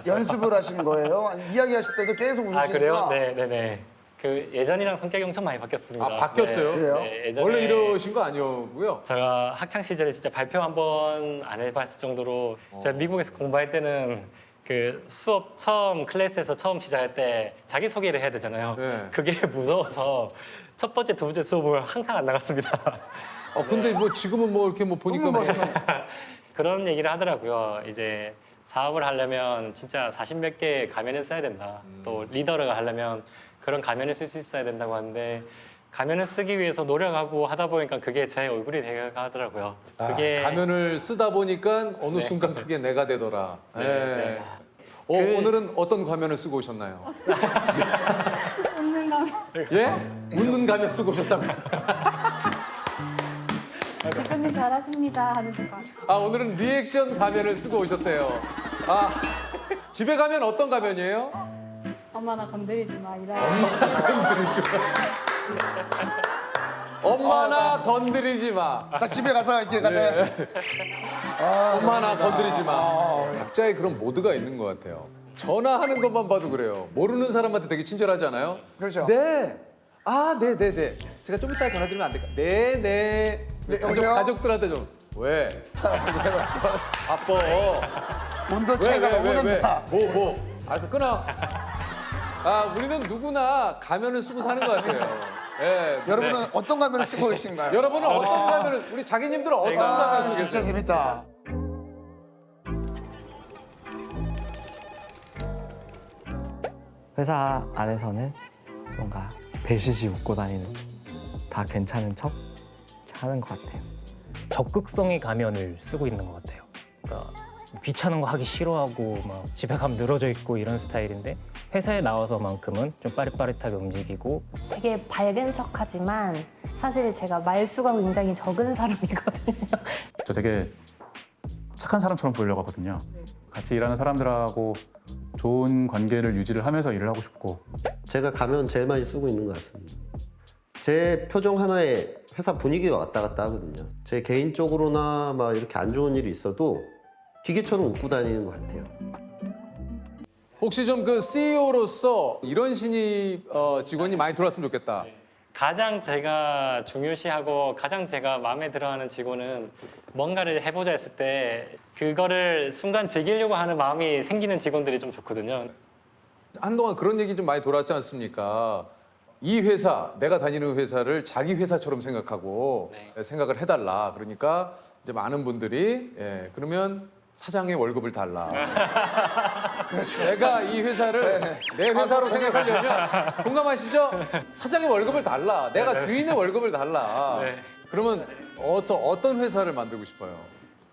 저요? 연습을 하신 거예요? 아니, 이야기하실 때도 계속 웃으시니까 아 그래요? 네네네. 그 예전이랑 성격이 엄청 많이 바뀌었습니다. 아 바뀌었어요? 네, 그래요? 네, 예전에 원래 이러신 거 아니었고요? 제가 학창 시절에 진짜 발표 한 번 안 해봤을 정도로 제가 미국에서 공부할 때는 그 수업 처음 클래스에서 처음 시작할 때 자기 소개를 해야 되잖아요. 네. 그게 무서워서 첫 번째, 두 번째 수업을 항상 안 나갔습니다. 근데 뭐 지금은 뭐 이렇게 뭐 보니까 뭐 그런 얘기를 하더라고요. 이제 사업을 하려면 진짜 40몇 개 가면을 써야 된다. 또 리더를 하려면 그런 가면을 쓸 수 있어야 된다고 하는데 가면을 쓰기 위해서 노력하고 하다 보니까 그게 제 얼굴이 돼가더라고요. 그게 가면을 쓰다 보니까 어느 네. 순간 그게 내가 되더라. 네, 예. 네. 오늘은 어떤 가면을 쓰고 오셨나요? 웃는 가면 예? 웃는 가면 쓰고 오셨다고. 대표님 잘하십니다 하는 순간 오늘은 리액션 가면을 쓰고 오셨대요. 집에 가면 어떤 가면이에요? 엄마나 건드리지 마 이라. 건드리지 마. 엄마나 건드리지 마. 딱 집에 가서 이렇게 가다 엄마나 건드리지 마. 각자의 그런 모드가 있는 것 같아요. 전화하는 것만 봐도 그래요. 모르는 사람한테 되게 친절하잖아요. 그렇죠. 네. 네네네. 제가 좀 이따 전화드리면 안 될까? 네네. 여보세요? 가족들한테 좀. 왜? 바빠. 온도 차이가 너무 난다. 뭐. 알았어, 끊어. 우리는 누구나 가면을 쓰고 사는 것 같아요. 예. 여러분은 어떤 가면을 쓰고 계신가요? 여러분은 어떤 가면을, 우리 자기님들은 어떤 가면을 쓰고 진짜 계세요? 재밌다. 회사 안에서는 뭔가 배시시 웃고 다니는 다 괜찮은 척 하는 것 같아요. 적극성의 가면을 쓰고 있는 것 같아요. 그러니까 귀찮은 거 하기 싫어하고 막 집에 가면 늘어져 있고 이런 스타일인데 회사에 나와서만큼은 좀 빠릿빠릿하게 움직이고 되게 밝은 척하지만 사실 제가 말수가 굉장히 적은 사람이거든요. 저 되게 착한 사람처럼 보이려고 하거든요. 같이 일하는 사람들하고 좋은 관계를 유지를 하면서 일을 하고 싶고. 제가 가면 제일 많이 쓰고 있는 것 같습니다. 제 표정 하나에 회사 분위기가 왔다 갔다 하거든요. 제 개인적으로나 막 이렇게 안 좋은 일이 있어도 기계처럼 웃고 다니는 것 같아요. 혹시 좀 그 CEO로서 이런 신입 직원이 많이 들어왔으면 좋겠다. 가장 제가 중요시하고 가장 제가 마음에 들어하는 직원은 뭔가를 해보자 했을 때 그거를 순간 즐기려고 하는 마음이 생기는 직원들이 좀 좋거든요. 한동안 그런 얘기 좀 많이 돌았지 않습니까? 이 회사, 내가 다니는 회사를 자기 회사처럼 생각하고 생각을 해달라. 그러니까 이제 많은 분들이 그러면 사장의 월급을 달라. 내가 이 회사를 내 회사로 생각하려면 공감하시죠? 사장의 월급을 달라. 내가 주인의 월급을 달라. 그러면 어떤 회사를 만들고 싶어요?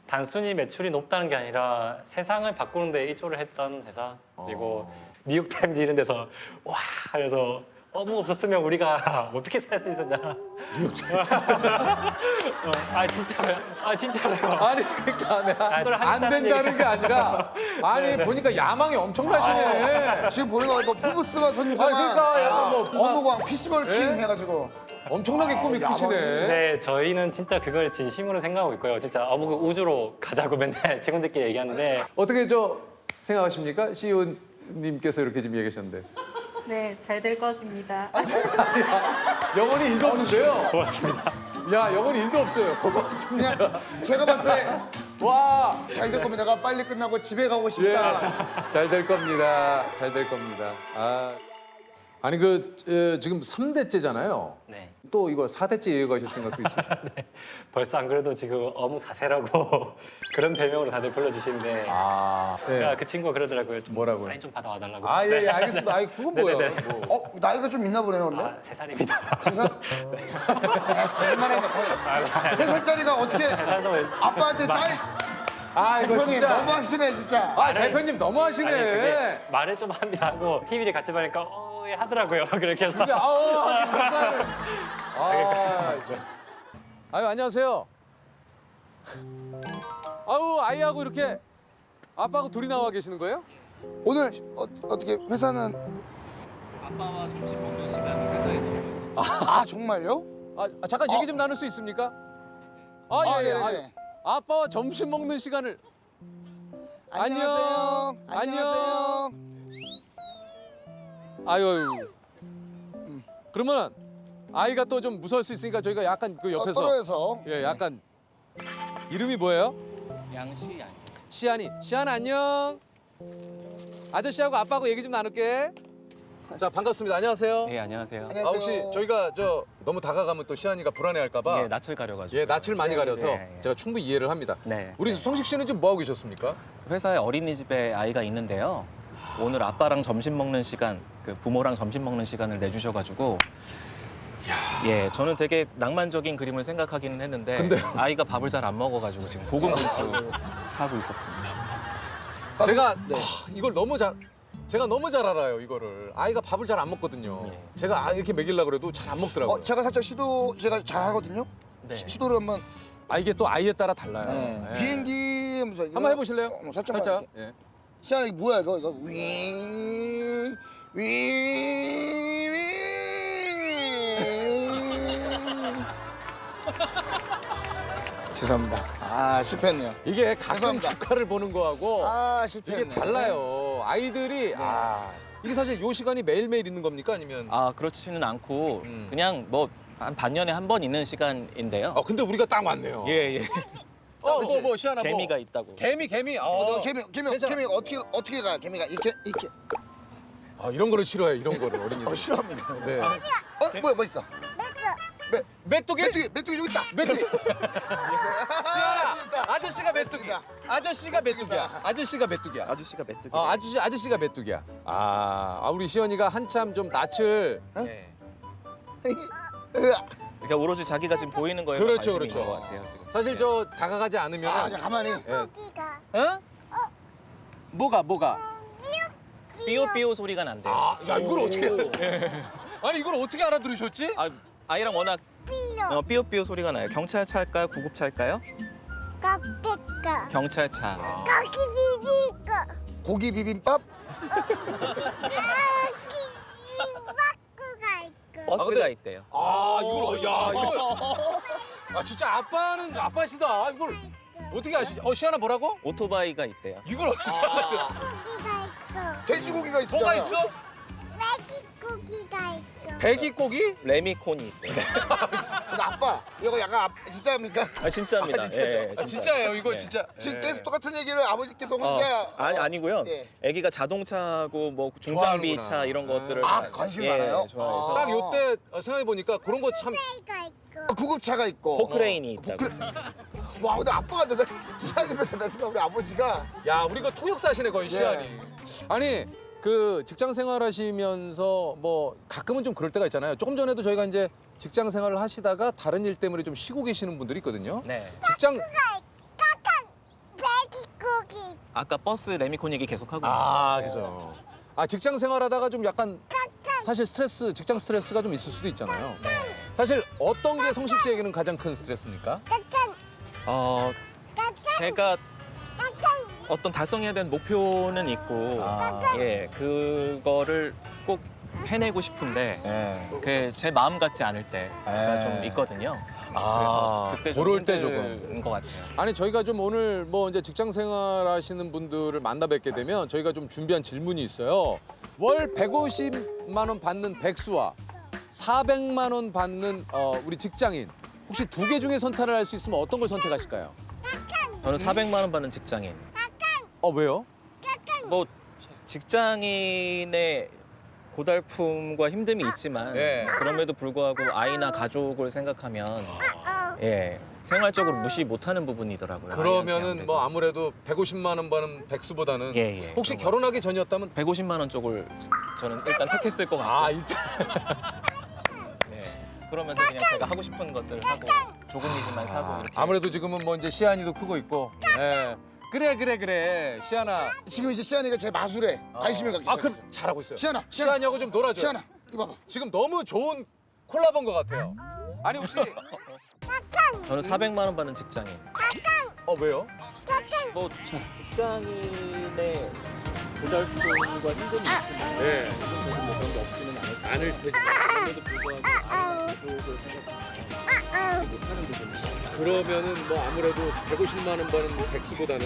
단순히 매출이 높다는 게 아니라 세상을 바꾸는 데 일조를 했던 회사. 그리고 뉴욕타임즈 이런 데서 와 하면서 어묵 없었으면 우리가 어떻게 살 수 있었냐. 진짜로요. 아니 그러니까 내가 안 된다는 게 아니라 아니 보니까 야망이 엄청나시네. 지금 보는 거 뭐 푸브스가 선정한 그러니까 약간 뭐 어묵왕 피시볼 킹 해가지고 엄청나게 꿈이 크시네. 네, 저희는 진짜 그걸 진심으로 생각하고 있고요. 진짜 어묵을 우주로 가자고 맨날 직원들끼리 얘기하는데 어떻게 생각하십니까? CEO님께서 이렇게 지금 얘기하셨는데. 네, 잘 될 것입니다. 영혼이 1도 없는데요? 고맙습니다. 야, 영혼이 1도 없어요. 고맙습니다. 그냥 제가 봤을 때 와! 잘 될 겁니다. 내가 빨리 끝나고 집에 가고 싶다. 잘 될 겁니다. 잘 될 겁니다. 아니 지금 3대째잖아요. 네. 또 이거 4대째 이어가실 생각도 있으시죠? 네. 벌써 안 그래도 지금 어묵 사세라고 그런 별명으로 다들 불러주시는데 그러니까 그 친구가 그러더라고요. 좀 뭐라고요? 사인 좀 받아와달라고. 예, 알겠습니다. 그건 뭐예요? 네네네. 나이가 좀 있나 보네요, 근데? 3살입니다. 3살? 거짓말했네, 거의. 3살짜리가 어떻게 아빠한테 사인... 이거 대표님 진짜 너무하시네, 진짜. 대표님 너무하시네. 아니, 그게 말을 좀 합니다 하고 TV를 같이 보니까 하더라고요. 그렇게 해서. 안녕하세요. 아이하고 이렇게 아빠하고 둘이 나와 계시는 거예요? 오늘 어떻게 회사는 아빠와 점심 먹는 시간을 회사에서 정말요? 잠깐 얘기 좀 나눌 수 있습니까? 네네. 아빠와 점심 먹는 시간을 안녕하세요. 안녕하세요. 아유. 그러면 아이가 또 좀 무서울 수 있으니까 저희가 약간 그 옆에서 떨어져서. 약간 이름이 뭐예요? 양시안. 시안이 안녕. 아저씨하고 아빠하고 얘기 좀 나눌게. 자, 반갑습니다. 안녕하세요. 네, 안녕하세요. 혹시 저희가 너무 다가가면 또 시안이가 불안해할까 봐. 낯을 가려가지고. 낯을 많이 가려서 제가 충분히 이해를 합니다. 우리 송식 씨는 지금 뭐 하고 계셨습니까? 회사에 어린이집에 아이가 있는데요. 오늘 아빠랑 점심 먹는 시간, 부모랑 점심 먹는 시간을 내주셔가지고 저는 되게 낭만적인 그림을 생각하기는 했는데 아이가 밥을 잘 안 먹어가지고 지금 고군분투하고 있었습니다. 제가 이걸 제가 너무 잘 알아요, 이거를. 아이가 밥을 잘 안 먹거든요. 제가 이렇게 먹이려고 그래도 잘 안 먹더라고요. 제가 살짝 제가 잘 하거든요. 시도를 한번. 이게 또 아이에 따라 달라요. 비행기 한번 해보실래요? 살짝. 시안아, 이게 뭐야 이거 죄송합니다. 실패했네요. 이게 가끔 조카를 보는 거하고 실패했네. 이게 달라요. 아이들이 이게 사실 요 시간이 매일매일 있는 겁니까? 아니면 그렇지는 않고 그냥 한 반년에 한 번 있는 시간인데요. 근데 우리가 딱 맞네요. 예. 시안아 개미가 있다고. 개미. 개미 어떻게 가? 개미가 이렇게. 이런 거를 싫어해. 이런 거를 어린이들. 싫어합니다. 네. 뭐 있어? 메뚜기 여기 있다. 메뚜기. 시안아, 아저씨가 메뚜기야. 아저씨가 메뚜기야. 아저씨가 메뚜기. 아저씨가 메뚜기야. 우리 시연이가 한참 좀 낯을. 그러니까 오로지 자기가 지금 보이는 거에 그렇죠. 관심인 것 같아요, 지금. 사실 다가가지 않으면. 가만히. 뭐가? 삐요삐요 소리가 난대요. 야 이걸 어떻게? 아니 이걸 어떻게 알아들으셨지? 아이랑 워낙 삐요삐요 소리가 나요. 경찰차일까요? 구급차일까요? 경찰차. 고기 비빔밥? 버스가 있대요. 아 진짜 아빠는 아빠시다. 이걸 어떻게 아시지? 시아나 뭐라고? 오토바이가 있대요. 이걸 돼지고기가 있어. 뭐가 있어? 배기고기? 레미콘이 있대요. 근데 아빠 이거 약간 진짜입니까? 진짜입니다. 예, 진짜예요. 이거 진짜. 지금 계속 똑같은 얘기를 아버지께서 혼자. 아니고요. 예. 아기가 자동차고 뭐 중장비차 이런 것들을 관심이 많아요. 좋아해서. 딱 요때 생각해 보니까 그런 거 참. 구급차가 있고. 포크레인이 있다고. 와 근데 아빠가 대단 시아니가 대단하지만 우리 아버지가. 야 우리 그 통역사시네 거의 시아니. 아니. 그 직장 생활하시면서 뭐 가끔은 좀 그럴 때가 있잖아요. 조금 전에도 저희가 이제 직장 생활을 하시다가 다른 일 때문에 좀 쉬고 계시는 분들이 있거든요. 네. 직장 아까 버스 레미콘 얘기 계속하고. 그래서 직장 생활하다가 좀 약간 사실 직장 스트레스가 좀 있을 수도 있잖아요. 사실 어떤 게 성식 씨에게는 가장 큰 스트레스입니까? 제가 어떤 달성해야 되는 목표는 있고 그거를 꼭 해내고 싶은데 그 제 마음 같지 않을 때가 좀 있거든요. 그래서 그때 좀 그럴 때 힘든 조금 것 같아요. 아니 저희가 좀 오늘 뭐 이제 직장 생활하시는 분들을 만나 뵙게 되면 저희가 좀 준비한 질문이 있어요. 월 150만 원 받는 백수와 400만 원 받는 우리 직장인 혹시 두 개 중에 선택을 할 수 있으면 어떤 걸 선택하실까요? 저는 400만 원 받는 직장인. 왜요? 뭐 직장인의 고달픔과 힘듦이 있지만 그럼에도 불구하고 아이나 가족을 생각하면 생활적으로 무시 못하는 부분이더라고요. 그러면은 뭐 아무래도 150만 원 받는 백수보다는 혹시 결혼하기 전이었다면 150만 원 쪽을 저는 일단 택했을 것 같고. 일단. 그러면서 그냥 제가 하고 싶은 것들 하고 조금이지만 사고 이렇게. 아무래도 지금은 뭐 이제 시안이도 크고 있고. 그래. 시안아. 지금 이제 시안이가 제 마술에 관심을 갖기 시작했어요. 잘하고 있어요. 시안이하고 좀 놀아줘. 시안아, 이거 봐봐. 지금 너무 좋은 콜라보인 것 같아요. 아니 혹시 저는 400만 원 받는 직장인. 왜요? 뭐 직장인의 고달픔과 힘듦이 있지만 뭐 그런 게 없지는 않을 테지만 그럼에도 불구하고 가족을 생각하면 못하는 부분이. 그러면은 뭐 아무래도 150만 원 버는 백수보다는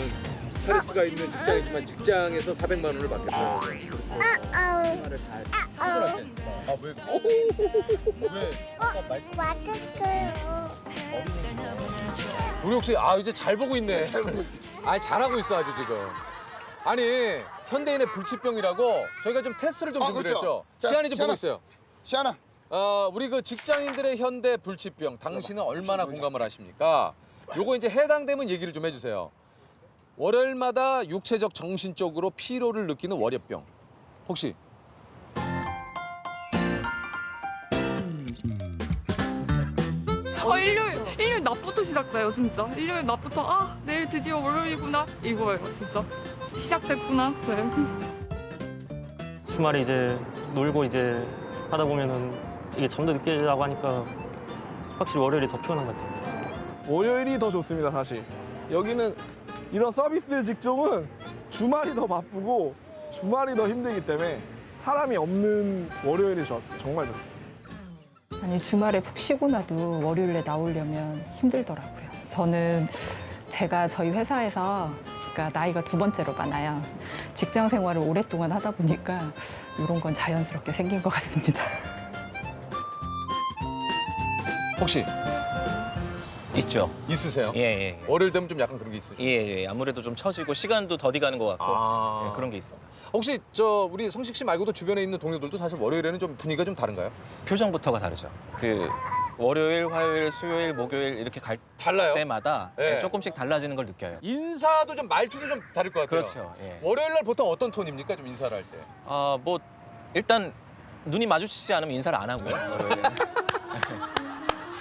스트레스가 있는 직장이지만 직장에서 400만 원을 받겠다. 생활을 잘 힘들할 때. 우리 혹시 이제 잘 보고 있네. 잘 보고 있어. 잘하고 있어 아주 지금. 아니 현대인의 불치병이라고 저희가 좀 테스트를 좀 준비를 그렇죠. 했죠. 시안이 좀 보고 있어요. 시안아. 우리 그 직장인들의 현대 불치병 당신은 얼마나 공감을 하십니까? 요거 이제 해당되면 얘기를 좀 해주세요. 월요일마다 육체적 정신적으로 피로를 느끼는 월요병 혹시? 일요일 낮부터 시작돼요 진짜. 일요일 낮부터 내일 드디어 월요일이구나 이거예요 진짜. 시작됐구나. 주말에 이제 놀고 이제 하다 보면은 이게 잠도 늦게 자고 하니까 확실히 월요일이 더 피곤한 것 같아요. 월요일이 더 좋습니다 사실. 여기는 이런 서비스 직종은 주말이 더 바쁘고 주말이 더 힘들기 때문에 사람이 없는 월요일이 정말 좋습니다. 아니 주말에 푹 쉬고 나도 월요일에 나오려면 힘들더라고요. 저는 제가 저희 회사에서 그러니까 나이가 두 번째로 많아요. 직장 생활을 오랫동안 하다 보니까 이런 건 자연스럽게 생긴 것 같습니다. 혹시 있죠. 있으세요? 예. 월요일 되면 좀 약간 그런 게 있으시죠? 예. 아무래도 좀 처지고 시간도 더디 가는 것 같고 그런 게 있습니다. 혹시 우리 성식 씨 말고도 주변에 있는 동료들도 사실 월요일에는 좀 분위기가 좀 다른가요? 표정부터가 다르죠. 그 월요일, 화요일, 수요일, 목요일 이렇게 갈 때마다 조금씩 달라지는 걸 느껴요. 인사도 좀 말투도 좀 다를 것 같아요. 그렇죠. 월요일 날 보통 어떤 톤입니까? 좀 인사를 할 때. 뭐 일단 눈이 마주치지 않으면 인사를 안 하고요. 월요일에.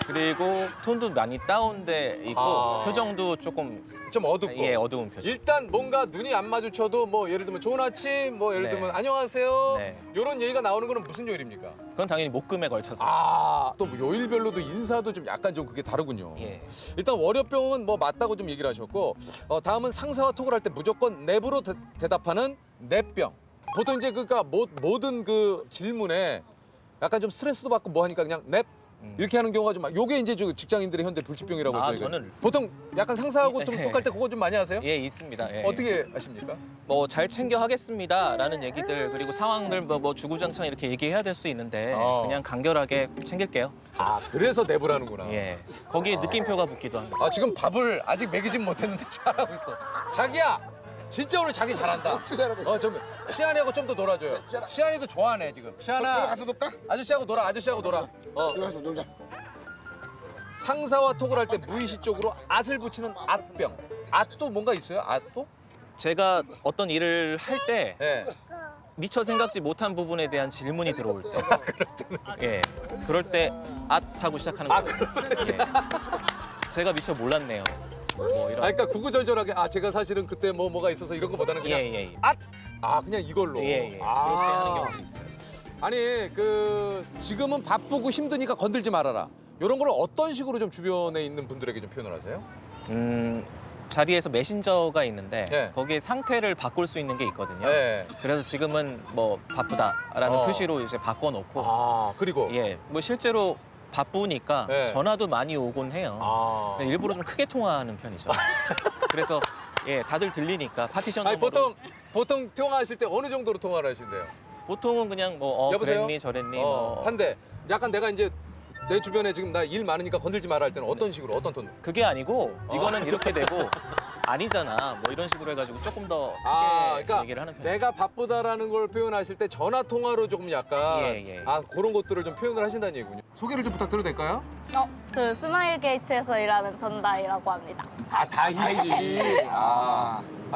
그리고 톤도 많이 다운돼 있고 표정도 조금 좀 어둡고. 예, 어두운 표정. 일단 뭔가 눈이 안 마주쳐도 뭐 예를 들면 좋은 아침, 뭐 예를 네. 들면 안녕하세요. 네. 이런 얘기가 나오는 거는 무슨 요일입니까? 그건 당연히 목금에 걸쳐서. 또 요일별로도 인사도 좀 약간 좀 그게 다르군요. 예. 일단 월요병은 뭐 맞다고 좀 얘기를 하셨고 다음은 상사와 톡을 할 때 무조건 넵으로 대답하는 넵병. 보통 이제 그러니까 모든 그 질문에 약간 좀 스트레스도 받고 뭐 하니까 그냥 넵 이렇게 하는 경우가 좀 요게 이제 저 직장인들의 현대 불치병이라고 해서 저는 보통 약간 상사하고 좀 톡할 때 그거 좀 많이 하세요? 예, 있습니다. 예. 어떻게 하십니까? 뭐 잘 챙겨 하겠습니다라는 얘기들 그리고 상황들 뭐 주구장창 이렇게 얘기해야 될 수 있는데 그냥 간결하게 챙길게요. 그래서 넵을 하는구나. 예. 거기에 느낌표가 붙기도 합니다. 지금 밥을 아직 먹이진 못했는데 잘하고 있어. 자기야, 진짜 오늘 자기 잘한다. 좀 시안이하고 좀 더 놀아줘요. 시안이도 좋아하네 지금. 시안아. 저기 가서 놀까? 아저씨하고 놀아. 아저씨하고 놀아. 여기 가서 놀자. 상사와 톡을 할 때 무의식적으로 앗을 붙이는 앗병. 앗도 뭔가 있어요? 앗도? 제가 어떤 일을 할 때 네. 미처 생각지 못한 부분에 대한 질문이 들어올 때, 예, 그럴 때 하고 시작하는 거예요. 예. 제가 미처 몰랐네요. 뭐 이런. 그러니까 구구절절하게 제가 사실은 그때 뭐가 있어서 이런 거보다는 그냥 예. 앗. 그냥 이걸로. 예. 그렇게 하는 경우도 있어요. 아니 지금은 바쁘고 힘드니까 건들지 말아라. 이런 걸 어떤 식으로 좀 주변에 있는 분들에게 좀 표현을 하세요? 자리에서 메신저가 있는데 네. 거기에 상태를 바꿀 수 있는 게 있거든요. 네. 그래서 지금은 뭐 바쁘다라는 표시로 이제 바꿔놓고. 그리고 예, 뭐 실제로 바쁘니까 네. 전화도 많이 오곤 해요. 근데 일부러 좀 크게 통화하는 편이죠. 그래서 예, 다들 들리니까 파티션. 보통 통화하실 때 어느 정도로 통화를 하신대요? 보통은 그냥 뭐 여보세요? 그랬니 저랬니 뭐. 한데 약간 내가 이제 내 주변에 지금 나 일 많으니까 건들지 마라 할 때는 어떤 식으로 어떤 톤? 그게 아니고 이거는 이렇게 되고 아니잖아 뭐 이런 식으로 해가지고 조금 더 크게 그러니까 얘기를 하는 편이에요. 내가 바쁘다라는 걸 표현하실 때 전화 통화로 조금 약간 예. 그런 것들을 좀 표현을 하신다는 얘기군요. 소개를 좀 부탁드려도 될까요? 그 스마일 게이트에서 일하는 전다희라고 합니다. 다희 씨.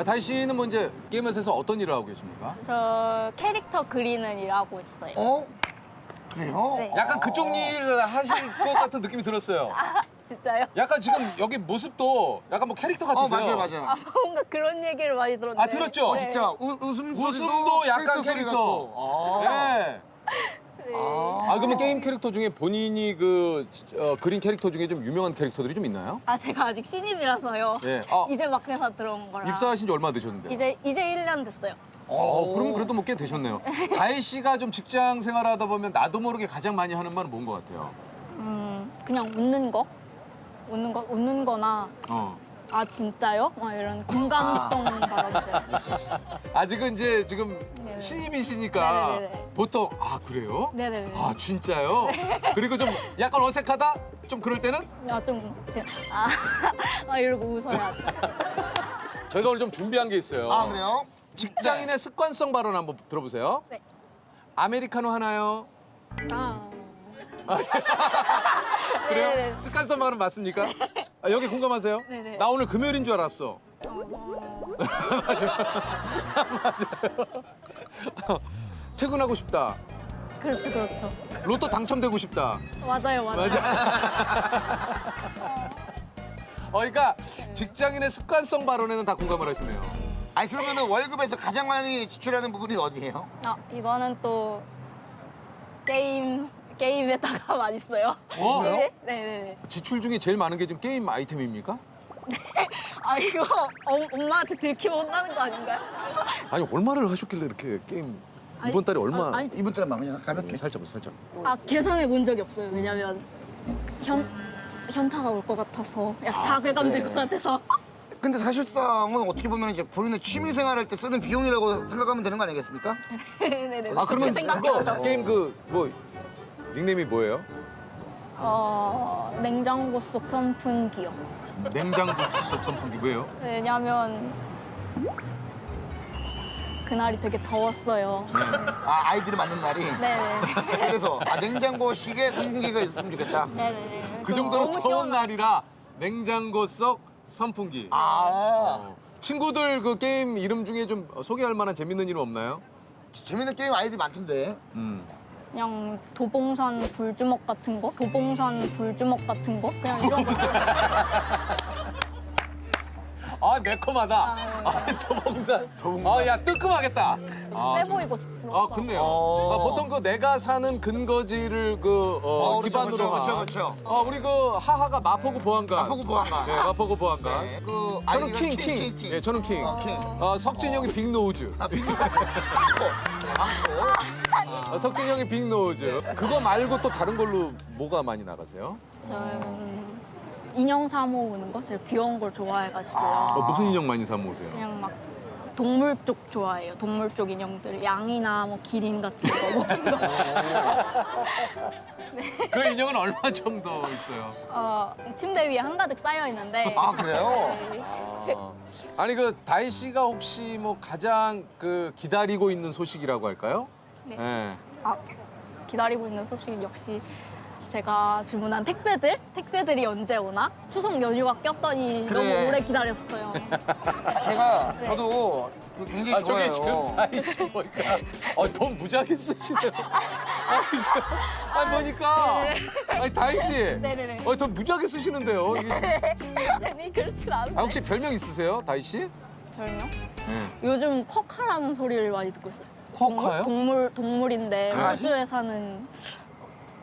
다희 씨는 뭐 이제 게임 회사에서 어떤 일을 하고 계십니까? 저 캐릭터 그리는 일 하고 있어요. 그래요? 네. 약간 그쪽 일 하실 것 같은 느낌이 들었어요. 진짜요? 약간 지금 여기 모습도 약간 뭐 캐릭터 같으세요. 맞아요. 뭔가 그런 얘기를 많이 들었는데. 들었죠? 네. 진짜 웃음도 약간 소리 캐릭터. 같고. 네. 그러면 게임 캐릭터 중에 본인이 그린 캐릭터 중에 좀 유명한 캐릭터들이 좀 있나요? 제가 아직 신입이라서요. 네. 이제 막 회사 들어온 거라. 입사하신 지 얼마 되셨는데요? 이제 1년 됐어요. 그럼 그래도 뭐 꽤 되셨네요. 다혜 씨가 좀 직장 생활하다 보면 나도 모르게 가장 많이 하는 말은 뭔 것 같아요? 그냥 웃는 거나 진짜요? 막 이런 공감성 발언들. 아직은 이제 지금 네네. 신입이시니까 네네네. 보통 그래요? 네네네. 진짜요? 그리고 좀 약간 어색하다? 좀 그럴 때는? 좀 그냥 이러고 웃어야지. 저희가 오늘 좀 준비한 게 있어요. 그래요? 직장인의 습관성 발언 한번 들어보세요. 네. 아메리카노 하나요? 그래요? 네네. 습관성 발언 맞습니까? 여기 공감하세요? 네네. 나 오늘 금요일인 줄 알았어. 맞아요. 퇴근하고 싶다. 그렇죠. 로또 당첨되고 싶다. 맞아요. 그러니까 직장인의 습관성 발언에는 다 공감을 하시네요. 그러면은 월급에서 가장 많이 지출하는 부분이 어디예요? 이거는 또 게임에다가 많이 써요. 그래요? 네네네. 지출 중에 제일 많은 게 지금 게임 아이템입니까? 이거 엄마한테 들키면 혼나는 거 아닌가요? 아니 얼마를 하셨길래 이렇게 게임 이번 달에 얼마? 이번 달에만 그냥 가볍게. 살짝. 계산해 본 적이 없어요. 왜냐면 현타가 올 것 같아서 자괴감 들 것 같아서. 근데 사실상은 어떻게 보면 이제 본인의 취미 생활할 때 쓰는 비용이라고 생각하면 되는 거 아니겠습니까? 네네네. 그러면 생각해보죠. 그거 게임 뭐 닉네임이 뭐예요? 냉장고 속 선풍기요. 냉장고 속 선풍기 왜요? 왜냐면 그날이 되게 더웠어요. 아이들이 맞는 날이. 네네. 그래서 냉장고 시계 선풍기가 있으면 좋겠다. 네네네. 그 정도로 더운 날이라 냉장고 속 선풍기. 친구들 그 게임 이름 중에 좀 소개할 만한 재밌는 이름 없나요? 재밌는 게임 아이들이 많던데. 그냥 도봉산 불주먹 같은 거? 도봉산 불주먹 같은 거? 그냥 이런 거. 아 매콤하다. 아 도봉산. 아야 뜨끔하겠다. 세 보이고 아 좋네요. 보통 그 내가 사는 근거지를 그렇죠, 기반으로 그렇죠. 우리 그 하하가 마포구 보안관. 마포구 보안관. 네, 마포구 보안관. 네, 저는 아이디가 킹. 킹. 네, 저는 킹. 킹. 석진이 형이 빅노우즈. 석진이 형이 빅노우즈. 그거 말고 또 다른 걸로 뭐가 많이 나가세요? 저는 인형 사 모으는 거? 제가 귀여운 걸 좋아해가지고요. 무슨 인형 많이 사 모으세요? 그냥 막 동물 쪽 좋아해요. 동물 쪽 인형들. 양이나 뭐 기린 같은 거 모으는 거. 그 인형은 얼마 정도 있어요? 침대 위에 한가득 쌓여 있는데. 아, 그래요? 네. 아니 그 다희 씨가 혹시 뭐 가장 그 기다리고 있는 소식이라고 할까요? 네. 네. 기다리고 있는 소식은 역시 제가 주문한 택배들이 언제 오나? 추석 연휴가 꼈더니 그래. 너무 오래 기다렸어요. 제가 저도 굉장히 좋아해요. 저기 지금 다희 씨 보니까 돈 무지하게 쓰시네요. 보니까 다희 씨, 네네네. 돈 무지하게 쓰시는데요. 이게 아니 그렇진 않아요. 혹시 별명 있으세요, 다희 씨? 별명? 네. 요즘 쿼카라는 소리를 많이 듣고 있어요. 쿼카요? 동물인데 강아지? 호주에 사는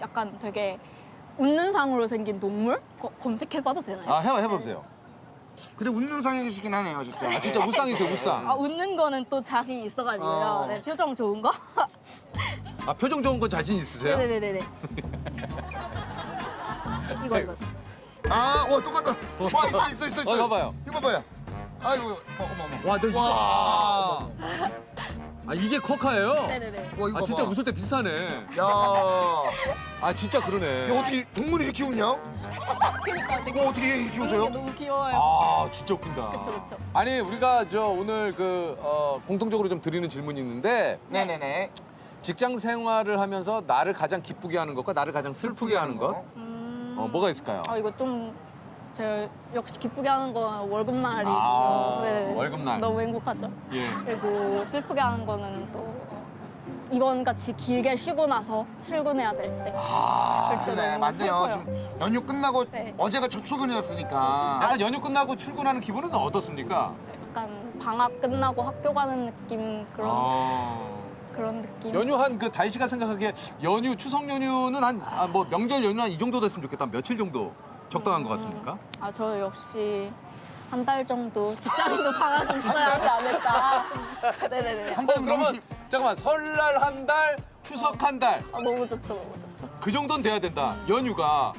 약간 되게 웃는 상으로 생긴 동물? 검색해봐도 되나요? 해보세요. 근데 웃는 상이시긴 하네요, 진짜. 진짜 우상이세요, 우상. 웃는 거는 또 자신 있어가지고요. 네, 표정 좋은 거? 표정 좋은 거 자신 있으세요? 네네네네. 이거. 똑같다. 와, 있어. 이거 봐요. 이거 봐봐요. 아이고, 어머. 와, 너 이거. 이게 쿼카예요? 네네네. 이거 진짜 봐봐. 웃을 때 비슷하네. 야. 진짜 그러네. 이거 어떻게 동물을 이렇게 키우냐? 그러니까 어떻게 이렇게 키우세요? 너무 귀여워요. 진짜 웃긴다. 그쵸. 아니 우리가 오늘 공통적으로 좀 드리는 질문이 있는데 네네네. 직장 생활을 하면서 나를 가장 기쁘게 하는 것과 나를 가장 슬프게 하는 것 뭐가 있을까요? 이거 좀 제가 역시 기쁘게 하는 건 월급날이고 월급날. 너무 행복하죠. 예. 그리고 슬프게 하는 거는 또 이번 같이 길게 쉬고 나서 출근해야 될 때. 그래, 맞네요. 지금 연휴 끝나고 어제가 첫 출근이었으니까. 약간 연휴 끝나고 출근하는 기분은 어떻습니까? 약간 방학 끝나고 학교 가는 느낌 그런 느낌. 연휴 그 다희 씨가 생각하기에 추석 연휴는 뭐 명절 연휴 이 정도 됐으면 좋겠다. 며칠 정도 적당한 것 같습니까? 저 역시 한 달 정도 직장인도 방학이 있어야 하지 않을까. 네네네. 그러면 잠깐만 설날 한 달, 추석 한 달. 너무 좋죠. 그 정도는 돼야 된다. 연휴가.